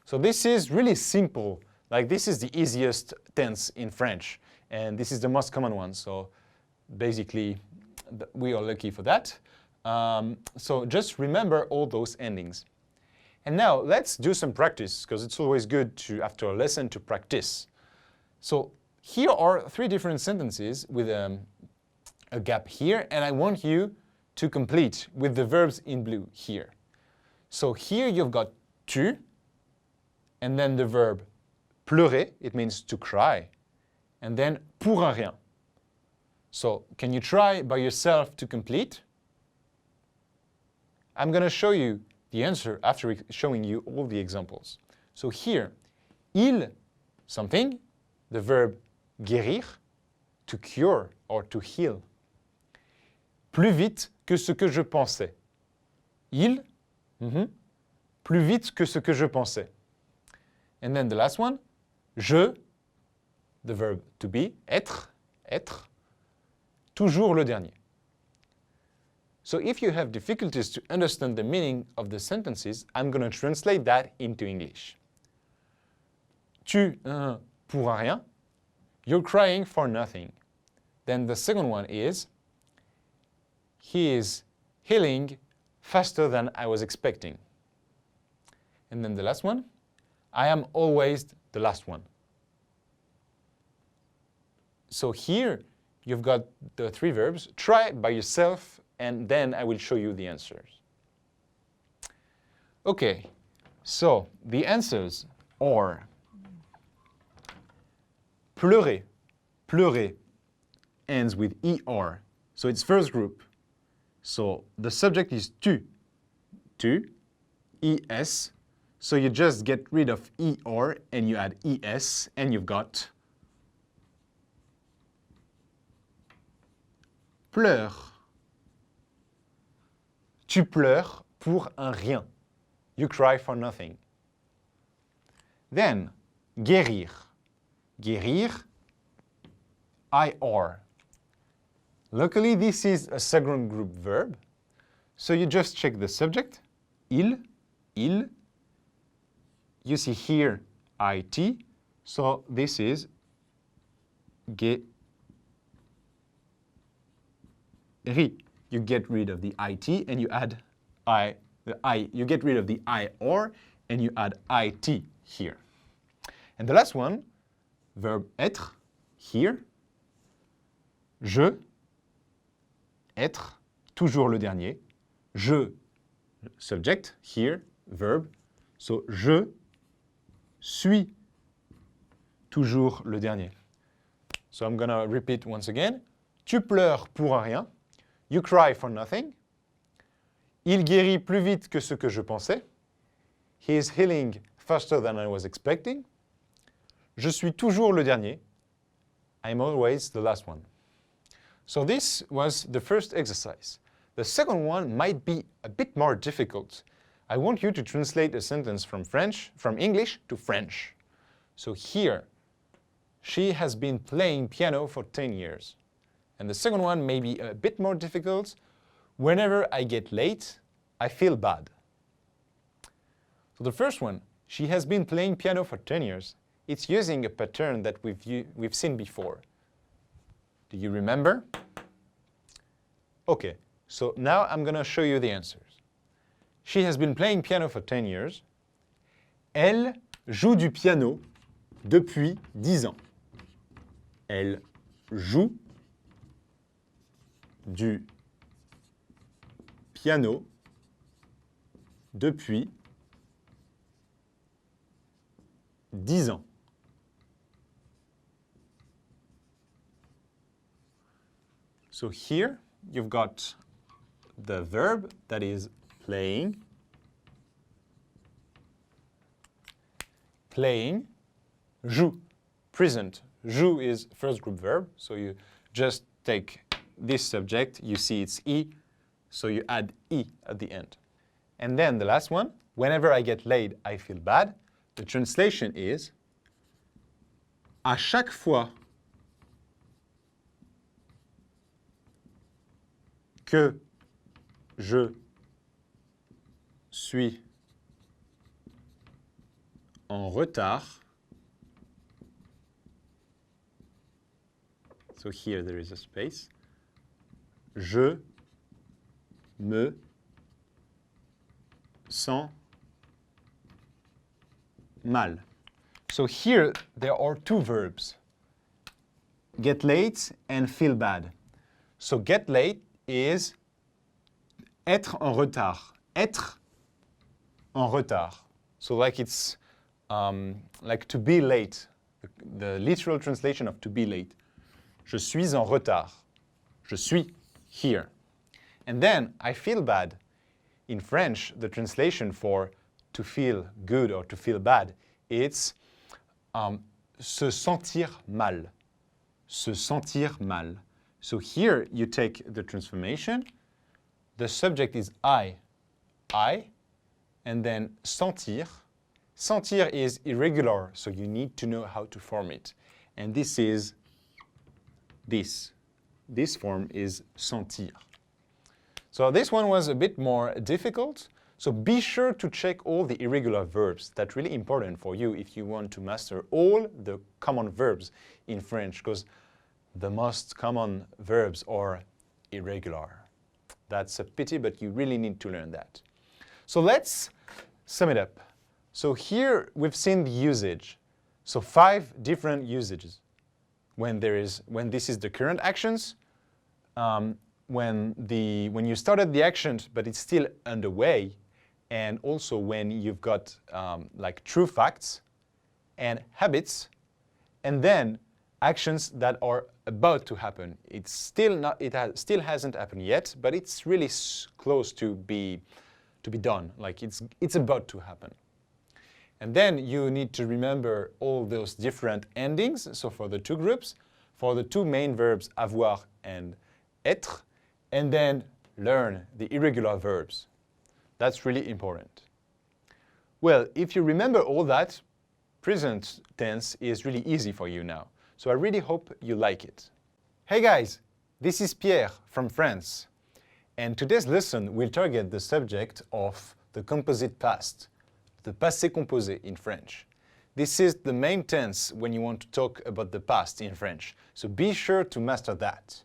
So this is really simple. Like this is the easiest tense in French, and this is the most common one. So basically, we are lucky for that. So just remember all those endings. And now let's do some practice, because it's always good to, after a lesson, to practice. So here are three different sentences with a gap here, and I want you to complete with the verbs in blue here. So here you've got tu, and then the verb pleurer, it means to cry, and then pour un rien. So can you try by yourself to complete? I'm going to show you the answer after showing you all the examples. So here, il, something, the verb guérir, to cure or to heal. Plus vite que ce que je pensais. Il, plus vite que ce que je pensais. And then the last one, je, the verb to be, être, toujours le dernier. So if you have difficulties to understand the meaning of the sentences, I'm going to translate that into English. Tu, pour un rien, you're crying for nothing. Then the second one is, he is healing faster than I was expecting. And then the last one, I am always the last one. So here, you've got the three verbs. Try by yourself, and then I will show you the answers. Okay, so the answers are pleurer. Pleurer ends with ER, so it's first group. So the subject is tu, ES. So you just get rid of ER and you add ES, and you've got pleure. Tu pleures pour un rien. You cry for nothing. Then, guérir. Guérir, IR. Luckily, this is a second group verb. So you just check the subject, il. You see here, IT. So this is guérir. You get rid of the IT and you add you get rid of the IR and you add IT here. And the last one, verb être, here. Je, être, toujours le dernier. Je, subject, here, verb. So, je suis, toujours le dernier. So I'm gonna repeat once again. Tu pleures pour un rien. You cry for nothing. Il guérit plus vite que ce que je pensais. He is healing faster than I was expecting. Je suis toujours le dernier. I'm always the last one. So this was the first exercise. The second one might be a bit more difficult. I want you to translate a sentence from English to French. So here, she has been playing piano for 10 years. And the second one may be a bit more difficult. Whenever I get late, I feel bad. So the first one, she has been playing piano for 10 years. It's using a pattern that we've seen before. Do you remember? Okay, so now I'm going to show you the answers. She has been playing piano for 10 years. Elle joue du piano depuis 10 ans. Elle joue du piano depuis 10 ans. So here you've got the verb that is playing. Playing. Joue. Present. Joue is first group verb. So you just take this subject. You see it's E. So you add E at the end. And then the last one. Whenever I get laid, I feel bad. The translation is à chaque fois que je suis en retard. So here there is a space. Je me sens mal. So here there are two verbs, get late and feel bad. So get late is être en retard. Être en retard. So like it's like to be late. The literal translation of to be late. Je suis en retard. Je suis here. And then I feel bad. In French, the translation for to feel good or to feel bad, it's se sentir mal. Se sentir mal. So here you take the transformation. The subject is I, and then sentir. Sentir is irregular, so you need to know how to form it. And this is this. This form is sentir. So this one was a bit more difficult. So be sure to check all the irregular verbs. That's really important for you if you want to master all the common verbs in French, because the most common verbs are irregular. That's a pity, but you really need to learn that. So let's sum it up. So here we've seen the usage. So 5 different usages. When this is the current actions, when you started the actions but it's still underway, and also when you've got like true facts and habits, and then actions that are about to happen. It still hasn't happened yet, but it's really close to be done. Like it's about to happen. And then you need to remember all those different endings. So for the two groups, for the two main verbs avoir and être, and then learn the irregular verbs. That's really important. Well, if you remember all that, present tense is really easy for you now. So I really hope you like it. Hey guys, this is Pierre from France. And today's lesson will target the subject of the composite past, the passé composé in French. This is the main tense when you want to talk about the past in French. So be sure to master that.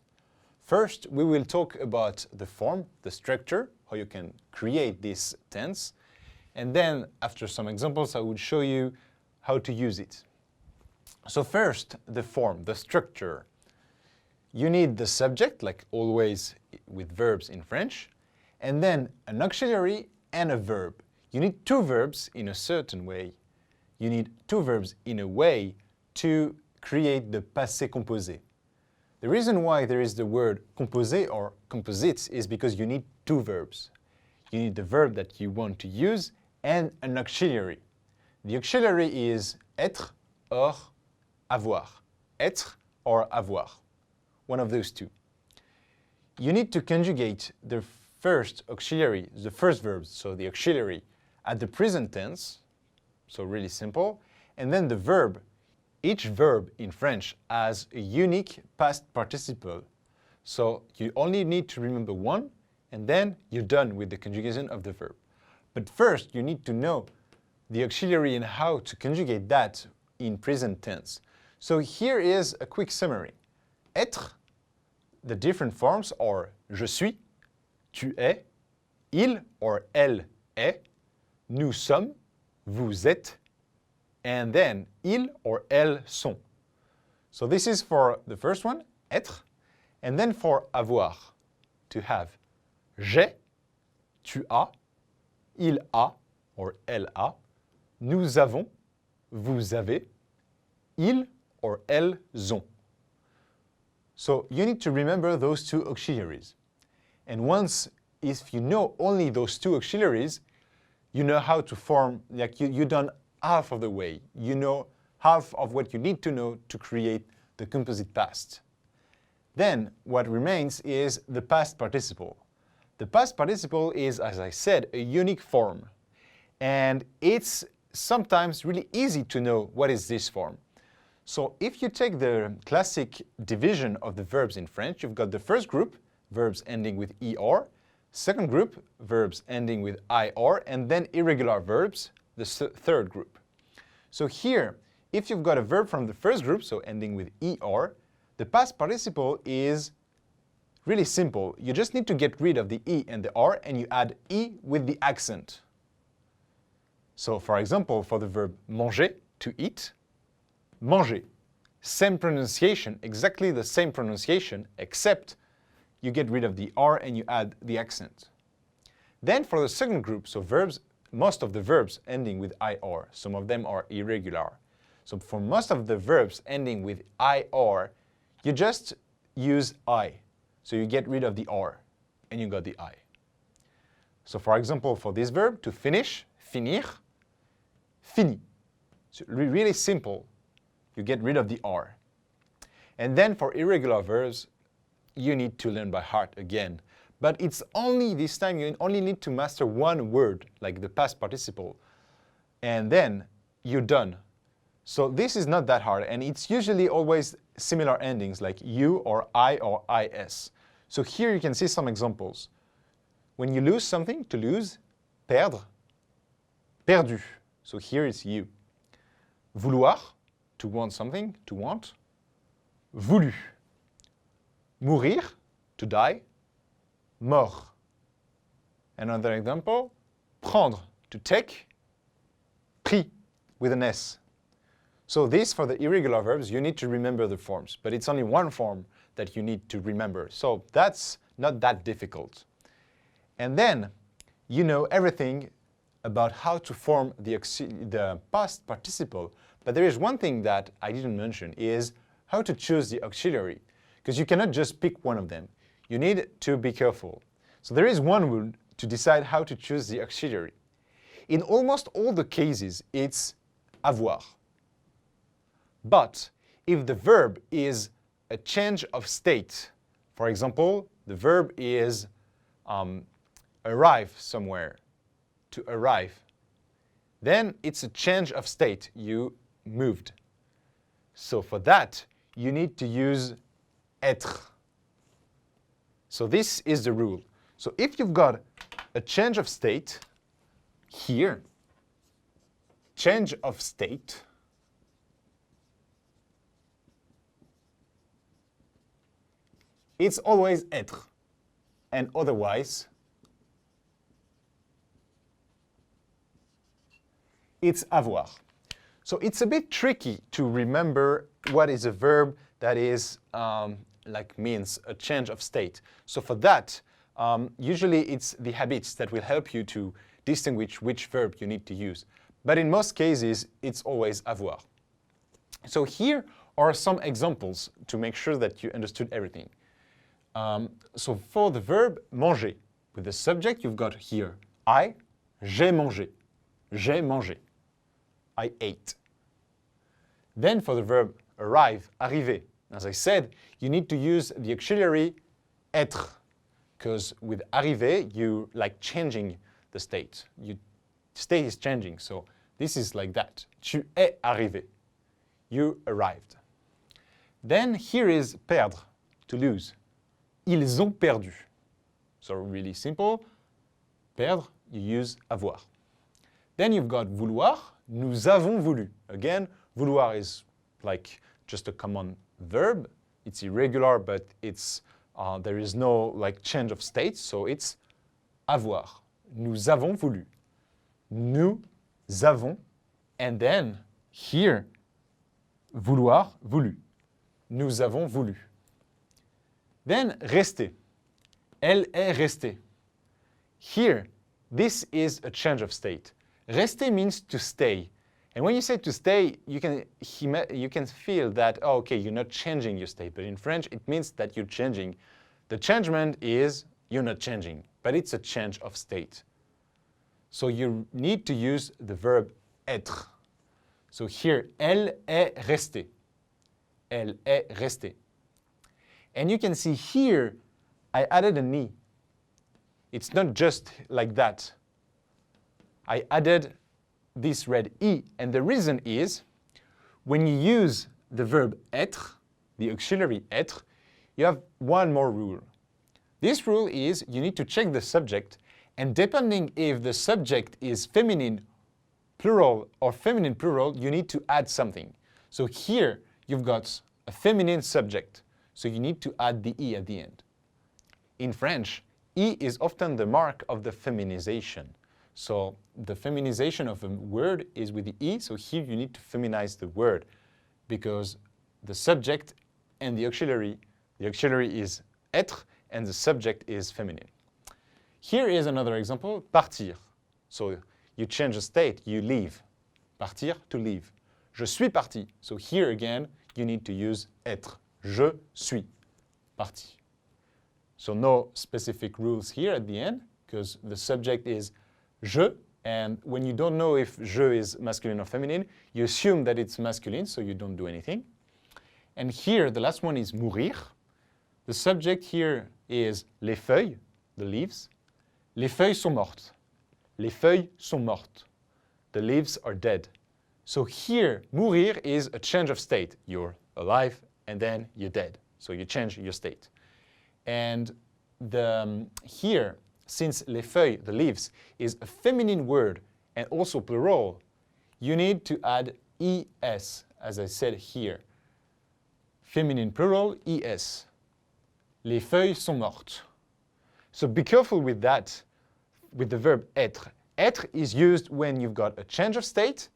First, we will talk about the form, the structure, how you can create this tense. And then, after some examples, I will show you how to use it. So first, the form, the structure. You need the subject, like always with verbs in French, and then an auxiliary and a verb. You need two verbs in a certain way. You need two verbs in a way to create the passé composé. The reason why there is the word composé or composite is because you need two verbs. You need the verb that you want to use and an auxiliary. The auxiliary is être or avoir. Être or avoir. One of those two. You need to conjugate the first auxiliary, the first verb, so the auxiliary, at the present tense, so really simple, and then the verb. Each verb in French has a unique past participle, so you only need to remember one, and then you're done with the conjugation of the verb. But first, you need to know the auxiliary and how to conjugate that in present tense. So here is a quick summary. Être, the different forms are je suis, tu es, il or elle est, nous sommes, vous êtes, and then ils or elles sont. So this is for the first one, être, and then for avoir, to have. J'ai, tu as, il a or elle a, nous avons, vous avez, ils or elles ont. So you need to remember those two auxiliaries. And once, if you know only those two auxiliaries, you know how to form, like you've done half of the way. You know half of what you need to know to create the composite past. Then what remains is the past participle. The past participle is, as I said, a unique form. And it's sometimes really easy to know what is this form. So if you take the classic division of the verbs in French, you've got the first group, verbs ending with ER, second group, verbs ending with IR, and then irregular verbs, the third group. So here, if you've got a verb from the first group, so ending with ER, the past participle is really simple. You just need to get rid of the E and the R, and you add E with the accent. So for example, for the verb manger, to eat, manger, same pronunciation, exactly the same pronunciation, except you get rid of the R and you add the accent. Then for the second group, so verbs, most of the verbs ending with IR, some of them are irregular. So for most of the verbs ending with IR, you just use I. So you get rid of the R and you got the I. So for example, for this verb, to finish, finir, fini. So really simple. You get rid of the R. And then for irregular verbs, you need to learn by heart again. But it's only this time you only need to master one word, like the past participle, and then you're done. So this is not that hard, and it's usually always similar endings, like U or I or IS. So here you can see some examples. When you lose something, to lose, perdre, perdu. So here it's you. Vouloir, to want something, to want, voulu. Mourir, to die, mort. Another example, prendre, to take, pris, with an S. So this, for the irregular verbs, you need to remember the forms, but it's only one form that you need to remember. So that's not that difficult. And then you know everything about how to form the past participle, but there is one thing that I didn't mention, is how to choose the auxiliary, because you cannot just pick one of them. You need to be careful. So there is one rule to decide how to choose the auxiliary. In almost all the cases, it's avoir. But if the verb is a change of state, for example, the verb is arrive somewhere, to arrive, then it's a change of state. You moved. So for that, you need to use être. So this is the rule. So if you've got a change of state here, change of state, it's always être, and otherwise it's avoir. So it's a bit tricky to remember what is a verb that is means a change of state. So for that, usually it's the habits that will help you to distinguish which verb you need to use. But in most cases, it's always avoir. So here are some examples to make sure that you understood everything. So for the verb manger, with the subject, you've got here I, j'ai mangé, j'ai mangé, I ate. Then for the verb arrive, arriver, as I said, you need to use the auxiliary être, because with arriver, you like changing the state. Your state is changing, so this is like that. Tu es arrivé, you arrived. Then here is perdre, to lose. Ils ont perdu. So really simple. Perdre, you use avoir. Then you've got vouloir. Nous avons voulu. Again, vouloir is like just a common verb. It's irregular, but there is no like change of state, so it's avoir. Nous avons voulu. Nous avons, and then here, vouloir, voulu. Nous avons voulu. Then rester. Elle est restée. Here, this is a change of state. Rester means to stay. And when you say to stay, you can feel that, oh, okay, you're not changing your state. But in French, it means that you're changing. The changement is you're not changing, but it's a change of state. So you need to use the verb être. So here, elle est restée. Elle est restée. And you can see here, I added an e. It's not just like that. I added this red e, and the reason is when you use the verb être, the auxiliary être, you have one more rule. This rule is you need to check the subject, and depending if the subject is feminine plural or feminine plural, you need to add something. So here you've got a feminine subject, so you need to add the e at the end. In French, e is often the mark of the feminization. So the feminization of a word is with the e, so here you need to feminize the word because the subject and the auxiliary is être and the subject is feminine. Here is another example, partir. So you change a state, you leave. Partir, to leave. Je suis parti. So here again, you need to use être. Je suis parti. So no specific rules here at the end, because the subject is je, and when you don't know if je is masculine or feminine, you assume that it's masculine, so you don't do anything. And here, the last one is mourir. The subject here is les feuilles, the leaves. Les feuilles sont mortes. Les feuilles sont mortes. The leaves are dead. So here, mourir is a change of state. You're alive, and then you're dead. So you change your state. And here, since les feuilles, the leaves, is a feminine word and also plural, you need to add es, as I said here. Feminine plural, es. Les feuilles sont mortes. So be careful with that, with the verb être. Être is used when you've got a change of state,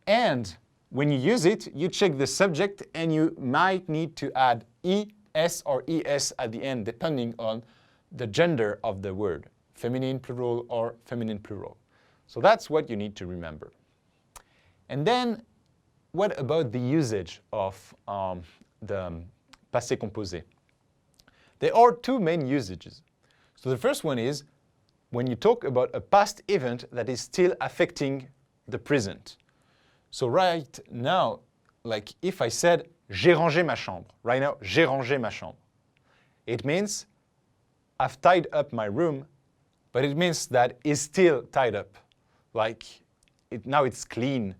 and when you use it, you check the subject and you might need to add es or es at the end, depending on the gender of the word, feminine plural or feminine plural. So that's what you need to remember. And then, what about the usage of the passé composé? There are two main usages. So the first one is when you talk about a past event that is still affecting the present. So right now, like if I said, j'ai rangé ma chambre. Right now, j'ai rangé ma chambre. It means I've tied up my room, but it means that it's still tied up. Like now it's clean.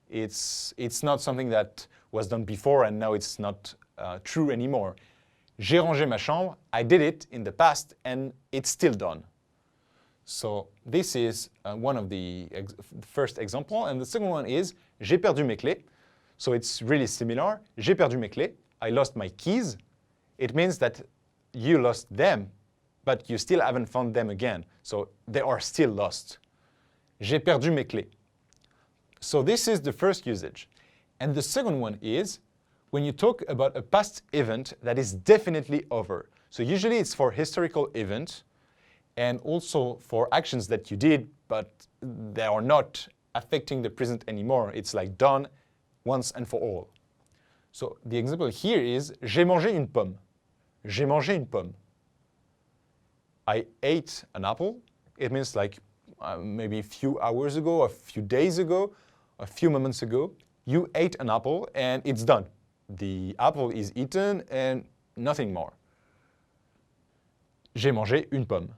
It's not something that was done before and now it's not true anymore. J'ai rangé ma chambre. I did it in the past and it's still done. So this is one of the first example. And the second one is j'ai perdu mes clés. So it's really similar. J'ai perdu mes clés. I lost my keys. It means that you lost them, but you still haven't found them again. So they are still lost. J'ai perdu mes clés. So this is the first usage. And the second one is when you talk about a past event that is definitely over. So usually it's for historical event and also for actions that you did, but they are not affecting the present anymore. It's like done once and for all. So the example here is j'ai mangé une pomme. J'ai mangé une pomme. I ate an apple. It means like maybe a few hours ago, a few days ago, a few moments ago, you ate an apple and it's done. The apple is eaten and nothing more. J'ai mangé une pomme.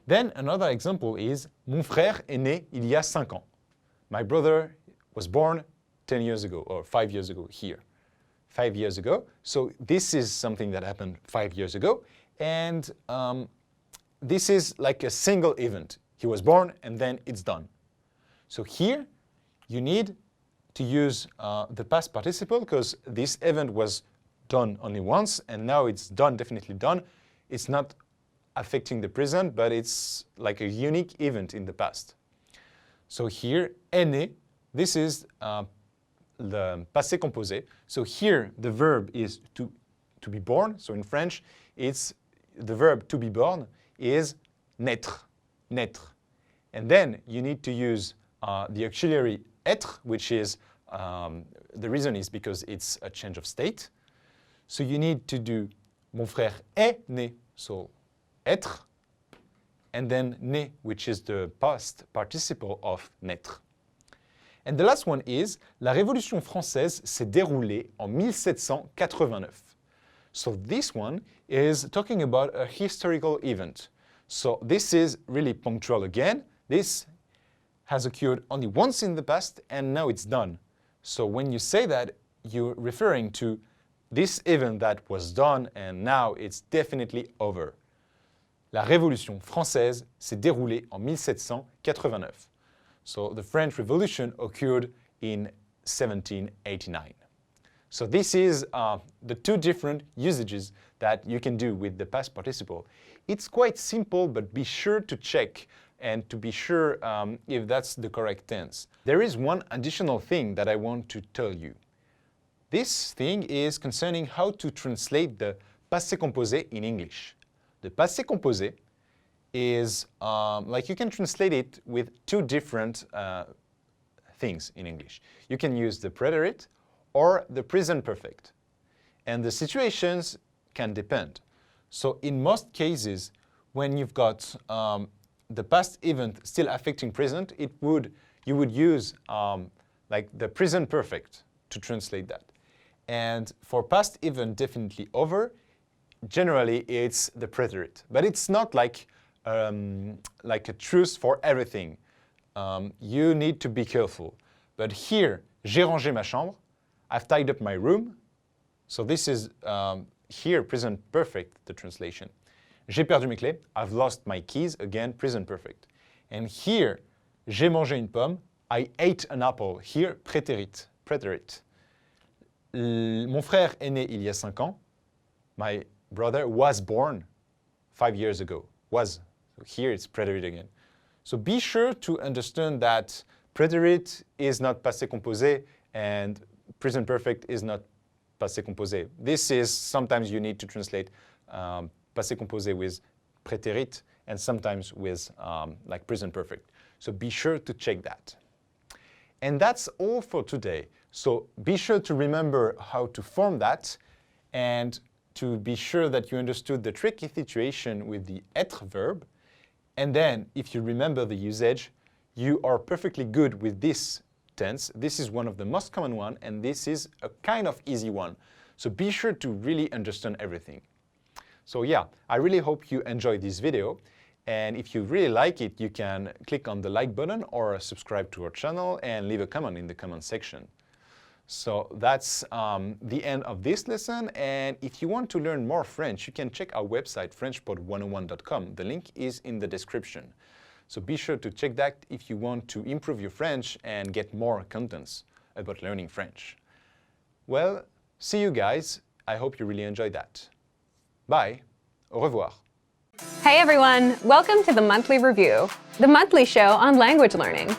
Then another example is mon frère est né il y a 5 ans. My brother was born 10 years ago or 5 years ago here. 5 years ago. So this is something that happened 5 years ago. And this is like a single event. He was born and then it's done. So here you need to use the past participle because this event was done only once and now it's done, definitely done. It's not affecting the present, but it's like a unique event in the past. So here, est né, this is the passé composé. So here the verb is to be born. So in French, it's the verb to be born is naître, naître. And then you need to use the auxiliary être, which is, the reason is because it's a change of state. So you need to do mon frère est né, so être, and then né, which is the past participle of naître. And the last one is, la Révolution française s'est déroulée en 1789. So this one is talking about a historical event. So this is really punctual again. This has occurred only once in the past and now it's done. So when you say that, you're referring to this event that was done and now it's definitely over. La Révolution française s'est déroulée en 1789. So the French Revolution occurred in 1789. So this is the two different usages that you can do with the past participle. It's quite simple, but be sure to check and to be sure if that's the correct tense. There is one additional thing that I want to tell you. This thing is concerning how to translate the passé composé in English. The passé composé is like you can translate it with two different things in English. You can use the preterite or the present perfect. And the situations can depend. So in most cases, when you've got the past event still affecting present, you would use like the present perfect to translate that. And for past event definitely over, generally it's the preterite. But it's not like a truth for everything. You need to be careful. But here, j'ai rangé ma chambre, I've tied up my room. So this is here present perfect, the translation. J'ai perdu mes clés, I've lost my keys, again present perfect. And here, j'ai mangé une pomme, I ate an apple, here préterite, preterite. Mon frère est né il y a 5 ans, my brother was born 5 years ago, was. So here it's preterite again. So be sure to understand that preterite is not passé composé and present perfect is not passé composé. This is sometimes you need to translate passé composé with préterite and sometimes with like present perfect. So be sure to check that. And that's all for today. So be sure to remember how to form that and to be sure that you understood the tricky situation with the être verb. And then, if you remember the usage, you are perfectly good with this tense. This is one of the most common one, and this is a kind of easy one. So be sure to really understand everything. So yeah, I really hope you enjoyed this video. And if you really like it, you can click on the like button or subscribe to our channel and leave a comment in the comment section. So that's the end of this lesson, and if you want to learn more French, you can check our website frenchpod101.com. The link is in the description. So be sure to check that if you want to improve your French and get more contents about learning French. Well, see you guys. I hope you really enjoyed that. Bye. Au revoir. Hey everyone, welcome to the Monthly Review, the monthly show on language learning,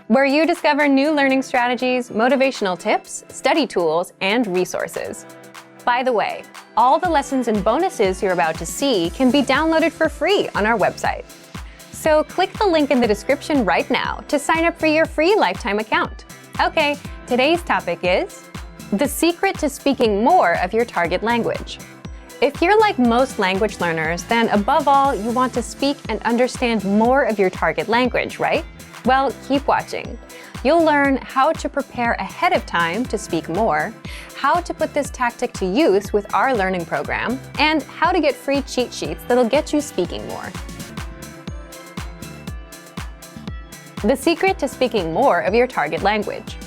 where you discover new learning strategies, motivational tips, study tools, and resources. By the way, all the lessons and bonuses you're about to see can be downloaded for free on our website. So click the link in the description right now to sign up for your free lifetime account. Okay, today's topic is the secret to speaking more of your target language. If you're like most language learners, then above all, you want to speak and understand more of your target language, right? Well, keep watching. You'll learn how to prepare ahead of time to speak more, how to put this tactic to use with our learning program, and how to get free cheat sheets that'll get you speaking more. The secret to speaking more of your target language.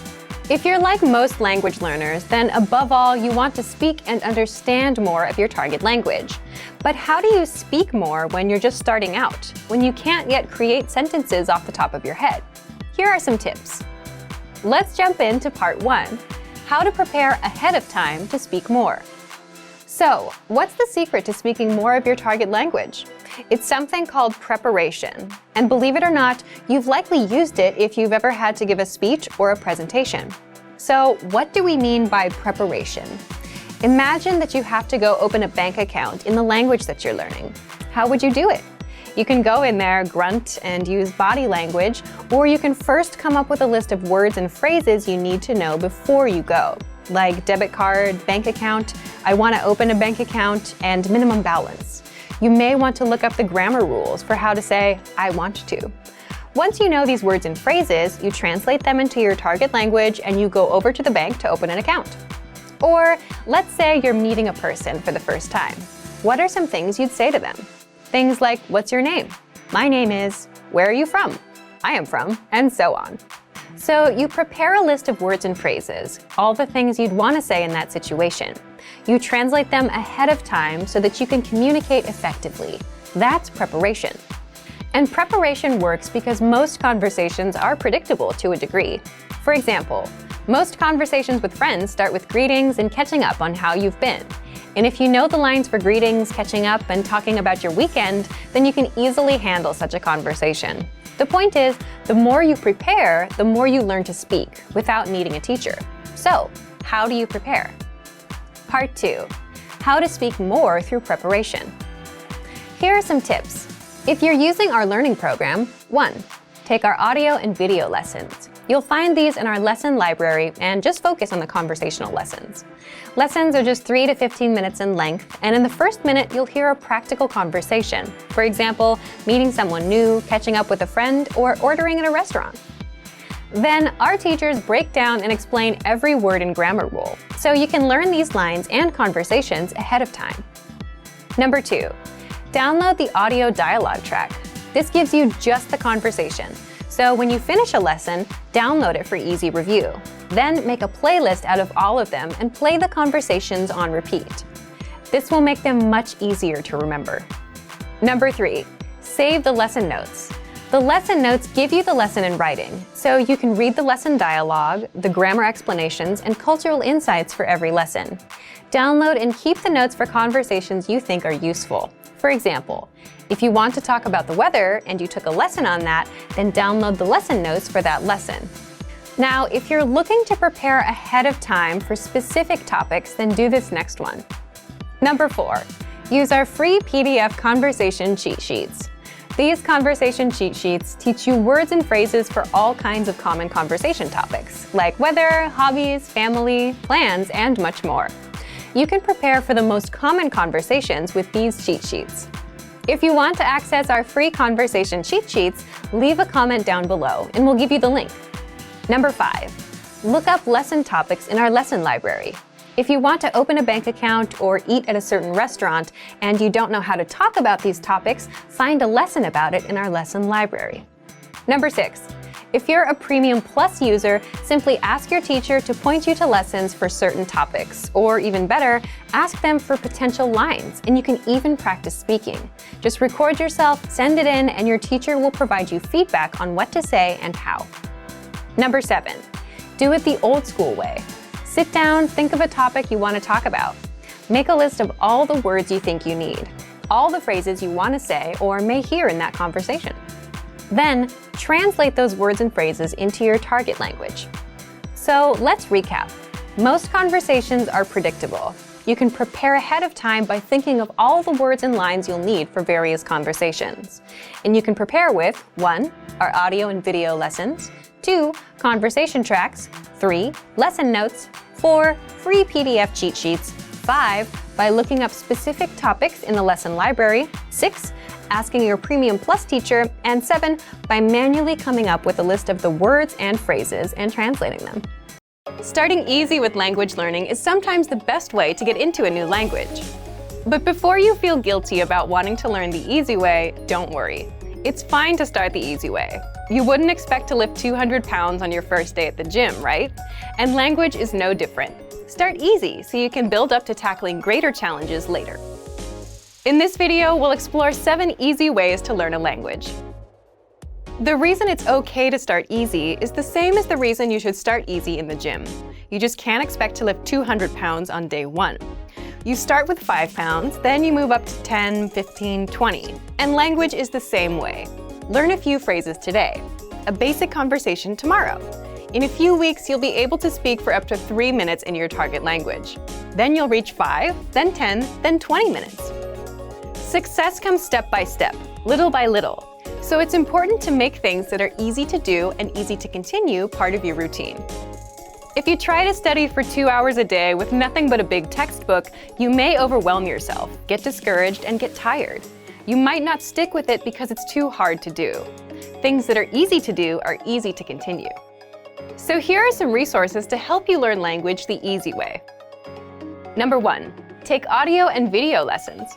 If you're like most language learners, then above all, you want to speak and understand more of your target language. But how do you speak more when you're just starting out, when you can't yet create sentences off the top of your head? Here are some tips. Let's jump into part 1, how to prepare ahead of time to speak more. So, what's the secret to speaking more of your target language? It's something called preparation. And believe it or not, you've likely used it if you've ever had to give a speech or a presentation. So, what do we mean by preparation? Imagine that you have to go open a bank account in the language that you're learning. How would you do it? You can go in there, grunt, and use body language, or you can first come up with a list of words and phrases you need to know before you go, like debit card, bank account, I want to open a bank account, and minimum balance. You may want to look up the grammar rules for how to say, I want to. Once you know these words and phrases, you translate them into your target language and you go over to the bank to open an account. Or let's say you're meeting a person for the first time. What are some things you'd say to them? Things like, what's your name? My name is, where are you from? I am from, and so on. So you prepare a list of words and phrases, all the things you'd want to say in that situation. You translate them ahead of time so that you can communicate effectively. That's preparation. And preparation works because most conversations are predictable to a degree. For example, most conversations with friends start with greetings and catching up on how you've been. And if you know the lines for greetings, catching up, and talking about your weekend, then you can easily handle such a conversation. The point is, the more you prepare, the more you learn to speak without needing a teacher. So, how do you prepare? Part 2, how to speak more through preparation. Here are some tips. If you're using our learning program, 1. Take our audio and video lessons. You'll find these in our lesson library and just focus on the conversational lessons. Lessons are just 3 to 15 minutes in length, and in the first minute, you'll hear a practical conversation. For example, meeting someone new, catching up with a friend, or ordering at a restaurant. Then, our teachers break down and explain every word and grammar rule, so you can learn these lines and conversations ahead of time. Number 2, download the audio dialogue track. This gives you just the conversation. So when you finish a lesson, download it for easy review. Then make a playlist out of all of them and play the conversations on repeat. This will make them much easier to remember. Number 3, save the lesson notes. The lesson notes give you the lesson in writing, so you can read the lesson dialogue, the grammar explanations, and cultural insights for every lesson. Download and keep the notes for conversations you think are useful. For example, if you want to talk about the weather and you took a lesson on that, then download the lesson notes for that lesson. Now, if you're looking to prepare ahead of time for specific topics, then do this next one. Number 4, use our free PDF conversation cheat sheets. These conversation cheat sheets teach you words and phrases for all kinds of common conversation topics, like weather, hobbies, family, plans, and much more. You can prepare for the most common conversations with these cheat sheets. If you want to access our free conversation cheat sheets, leave a comment down below and we'll give you the link. Number 5, look up lesson topics in our lesson library. If you want to open a bank account or eat at a certain restaurant and you don't know how to talk about these topics, find a lesson about it in our lesson library. Number 6, if you're a Premium Plus user, simply ask your teacher to point you to lessons for certain topics, or even better, ask them for potential lines, and you can even practice speaking. Just record yourself, send it in, and your teacher will provide you feedback on what to say and how. Number 7, do it the old school way. Sit down, think of a topic you want to talk about. Make a list of all the words you think you need, all the phrases you want to say or may hear in that conversation. Then, translate those words and phrases into your target language. So let's recap. Most conversations are predictable. You can prepare ahead of time by thinking of all the words and lines you'll need for various conversations. And you can prepare with 1, our audio and video lessons, 2, conversation tracks, 3, lesson notes, 4, free PDF cheat sheets, 5, by looking up specific topics in the lesson library, 6, asking your Premium Plus teacher, and 7, by manually coming up with a list of the words and phrases and translating them. Starting easy with language learning is sometimes the best way to get into a new language. But before you feel guilty about wanting to learn the easy way, don't worry. It's fine to start the easy way. You wouldn't expect to lift 200 pounds on your first day at the gym, right? And language is no different. Start easy so you can build up to tackling greater challenges later. In this video, we'll explore 7 easy ways to learn a language. The reason it's okay to start easy is the same as the reason you should start easy in the gym. You just can't expect to lift 200 pounds on day 1. You start with 5 pounds, then you move up to 10, 15, 20. And language is the same way. Learn a few phrases today, a basic conversation tomorrow. In a few weeks, you'll be able to speak for up to 3 minutes in your target language. Then you'll reach 5, then 10, then 20 minutes. Success comes step by step, little by little. So it's important to make things that are easy to do and easy to continue part of your routine. If you try to study for 2 hours a day with nothing but a big textbook, you may overwhelm yourself, get discouraged, and get tired. You might not stick with it because it's too hard to do. Things that are easy to do are easy to continue. So here are some resources to help you learn language the easy way. Number 1, take audio and video lessons.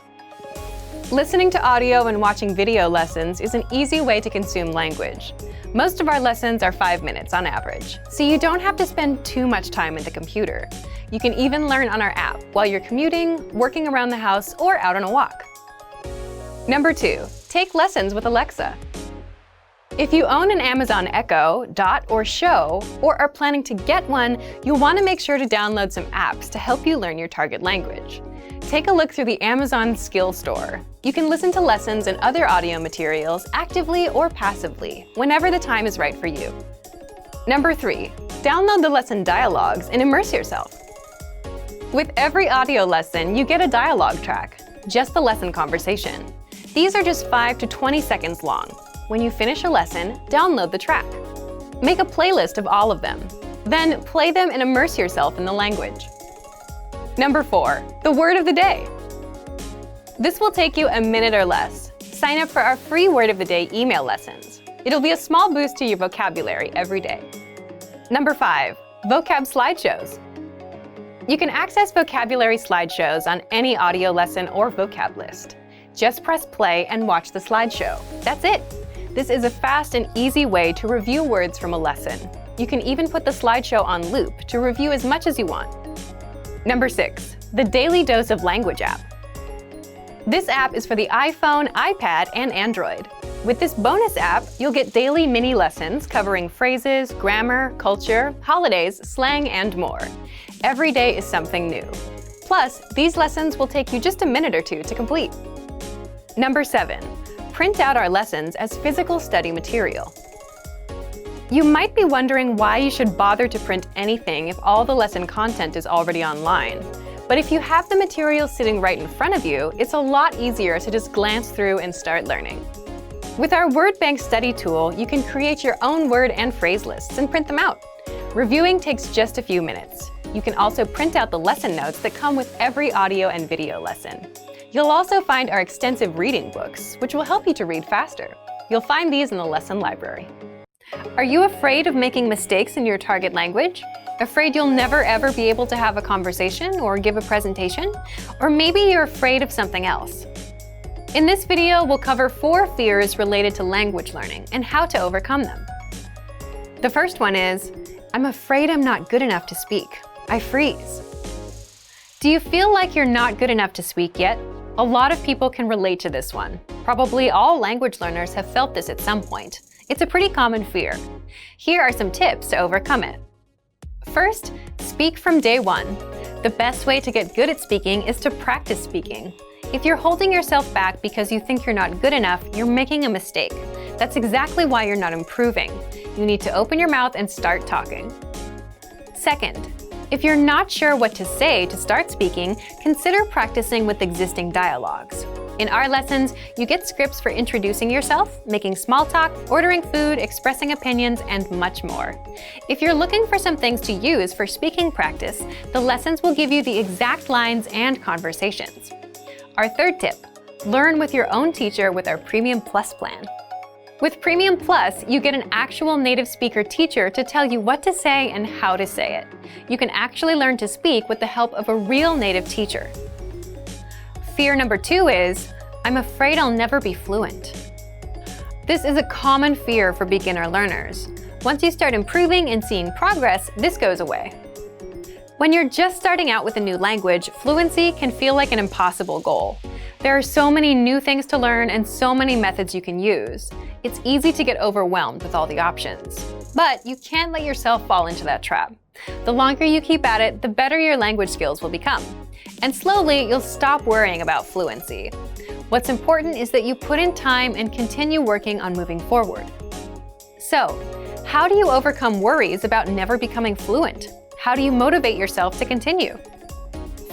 Listening to audio and watching video lessons is an easy way to consume language. Most of our lessons are 5 minutes on average, so you don't have to spend too much time at the computer. You can even learn on our app while you're commuting, working around the house, or out on a walk. Number 2, take lessons with Alexa. If you own an Amazon Echo, Dot, or Show, or are planning to get one, you'll want to make sure to download some apps to help you learn your target language. Take a look through the Amazon Skill Store. You can listen to lessons and other audio materials actively or passively, whenever the time is right for you. Number 3, download the lesson dialogues and immerse yourself. With every audio lesson, you get a dialogue track, just the lesson conversation. These are just 5 to 20 seconds long. When you finish a lesson, download the track. Make a playlist of all of them. Then play them and immerse yourself in the language. Number 4, the word of the day. This will take you a minute or less. Sign up for our free Word of the Day email lessons. It'll be a small boost to your vocabulary every day. Number 5, vocab slideshows. You can access vocabulary slideshows on any audio lesson or vocab list. Just press play and watch the slideshow. That's it. This is a fast and easy way to review words from a lesson. You can even put the slideshow on loop to review as much as you want. Number 6, the Daily Dose of Language app. This app is for the iPhone, iPad, and Android. With this bonus app, you'll get daily mini lessons covering phrases, grammar, culture, holidays, slang, and more. Every day is something new. Plus, these lessons will take you just a minute or 2 to complete. Number 7, print out our lessons as physical study material. You might be wondering why you should bother to print anything if all the lesson content is already online. But if you have the material sitting right in front of you, it's a lot easier to just glance through and start learning. With our Word Bank study tool, you can create your own word and phrase lists and print them out. Reviewing takes just a few minutes. You can also print out the lesson notes that come with every audio and video lesson. You'll also find our extensive reading books, which will help you to read faster. You'll find these in the lesson library. Are you afraid of making mistakes in your target language? Afraid you'll never ever be able to have a conversation or give a presentation? Or maybe you're afraid of something else. In this video, we'll cover 4 fears related to language learning and how to overcome them. The first one is, I'm afraid I'm not good enough to speak. I freeze. Do you feel like you're not good enough to speak yet? A lot of people can relate to this one. Probably all language learners have felt this at some point. It's a pretty common fear. Here are some tips to overcome it. First, speak from day 1. The best way to get good at speaking is to practice speaking. If you're holding yourself back because you think you're not good enough, you're making a mistake. That's exactly why you're not improving. You need to open your mouth and start talking. Second, if you're not sure what to say to start speaking, consider practicing with existing dialogues. In our lessons, you get scripts for introducing yourself, making small talk, ordering food, expressing opinions, and much more. If you're looking for some things to use for speaking practice, the lessons will give you the exact lines and conversations. Our third tip, learn with your own teacher with our Premium Plus plan. With Premium Plus, you get an actual native speaker teacher to tell you what to say and how to say it. You can actually learn to speak with the help of a real native teacher. Fear number 2 is, I'm afraid I'll never be fluent. This is a common fear for beginner learners. Once you start improving and seeing progress, this goes away. When you're just starting out with a new language, fluency can feel like an impossible goal. There are so many new things to learn and so many methods you can use. It's easy to get overwhelmed with all the options. But you can't let yourself fall into that trap. The longer you keep at it, the better your language skills will become. And slowly, you'll stop worrying about fluency. What's important is that you put in time and continue working on moving forward. So, how do you overcome worries about never becoming fluent? How do you motivate yourself to continue?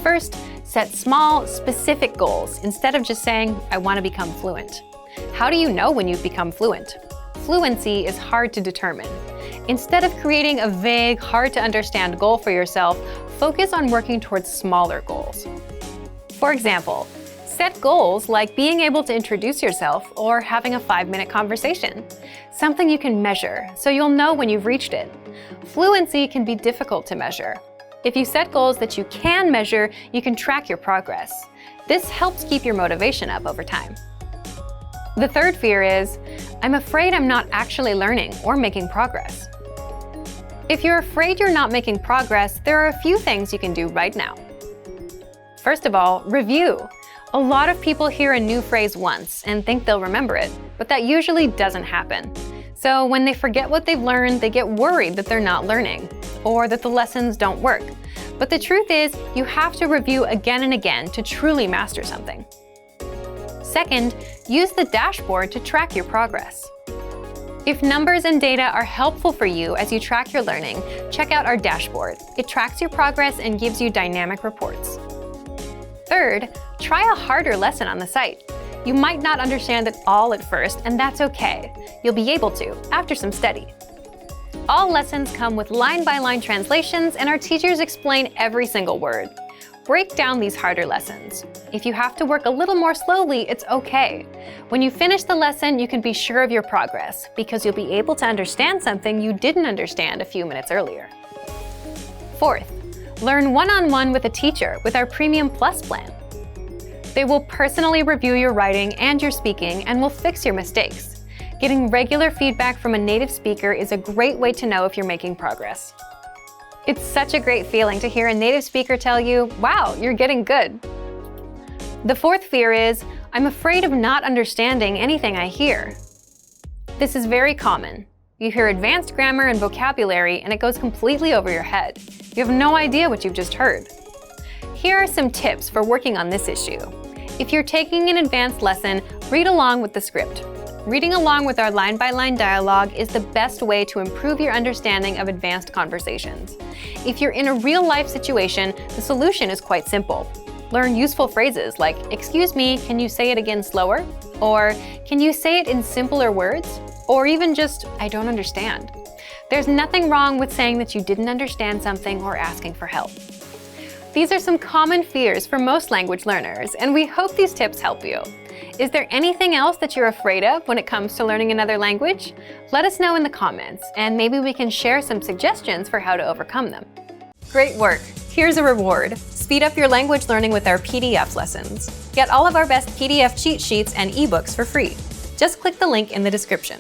First, set small, specific goals instead of just saying, I want to become fluent. How do you know when you've become fluent? Fluency is hard to determine. Instead of creating a vague, hard-to-understand goal for yourself, focus on working towards smaller goals. For example, set goals like being able to introduce yourself or having a 5-minute conversation, something you can measure so you'll know when you've reached it. Fluency can be difficult to measure. If you set goals that you can measure, you can track your progress. This helps keep your motivation up over time. The third fear is, I'm afraid I'm not actually learning or making progress. If you're afraid you're not making progress, there are a few things you can do right now. First of all, review. A lot of people hear a new phrase once and think they'll remember it, but that usually doesn't happen. So when they forget what they've learned, they get worried that they're not learning, or that the lessons don't work. But the truth is, you have to review again and again to truly master something. Second, use the dashboard to track your progress. If numbers and data are helpful for you as you track your learning, check out our dashboard. It tracks your progress and gives you dynamic reports. Third, try a harder lesson on the site. You might not understand it all at first, and that's okay. You'll be able to after some study. All lessons come with line-by-line translations, and our teachers explain every single word. Break down these harder lessons. If you have to work a little more slowly, it's okay. When you finish the lesson, you can be sure of your progress because you'll be able to understand something you didn't understand a few minutes earlier. Fourth, learn one-on-one with a teacher with our Premium Plus plan. They will personally review your writing and your speaking and will fix your mistakes. Getting regular feedback from a native speaker is a great way to know if you're making progress. It's such a great feeling to hear a native speaker tell you, wow, you're getting good. The fourth fear is, I'm afraid of not understanding anything I hear. This is very common. You hear advanced grammar and vocabulary and it goes completely over your head. You have no idea what you've just heard. Here are some tips for working on this issue. If you're taking an advanced lesson, read along with the script. Reading along with our line-by-line dialogue is the best way to improve your understanding of advanced conversations. If you're in a real-life situation, the solution is quite simple. Learn useful phrases like, excuse me, can you say it again slower? Or, can you say it in simpler words? Or even just, I don't understand. There's nothing wrong with saying that you didn't understand something or asking for help. These are some common fears for most language learners, and we hope these tips help you. Is there anything else that you're afraid of when it comes to learning another language? Let us know in the comments, and maybe we can share some suggestions for how to overcome them. Great work! Here's a reward. Speed up your language learning with our PDF lessons. Get all of our best PDF cheat sheets and ebooks for free. Just click the link in the description.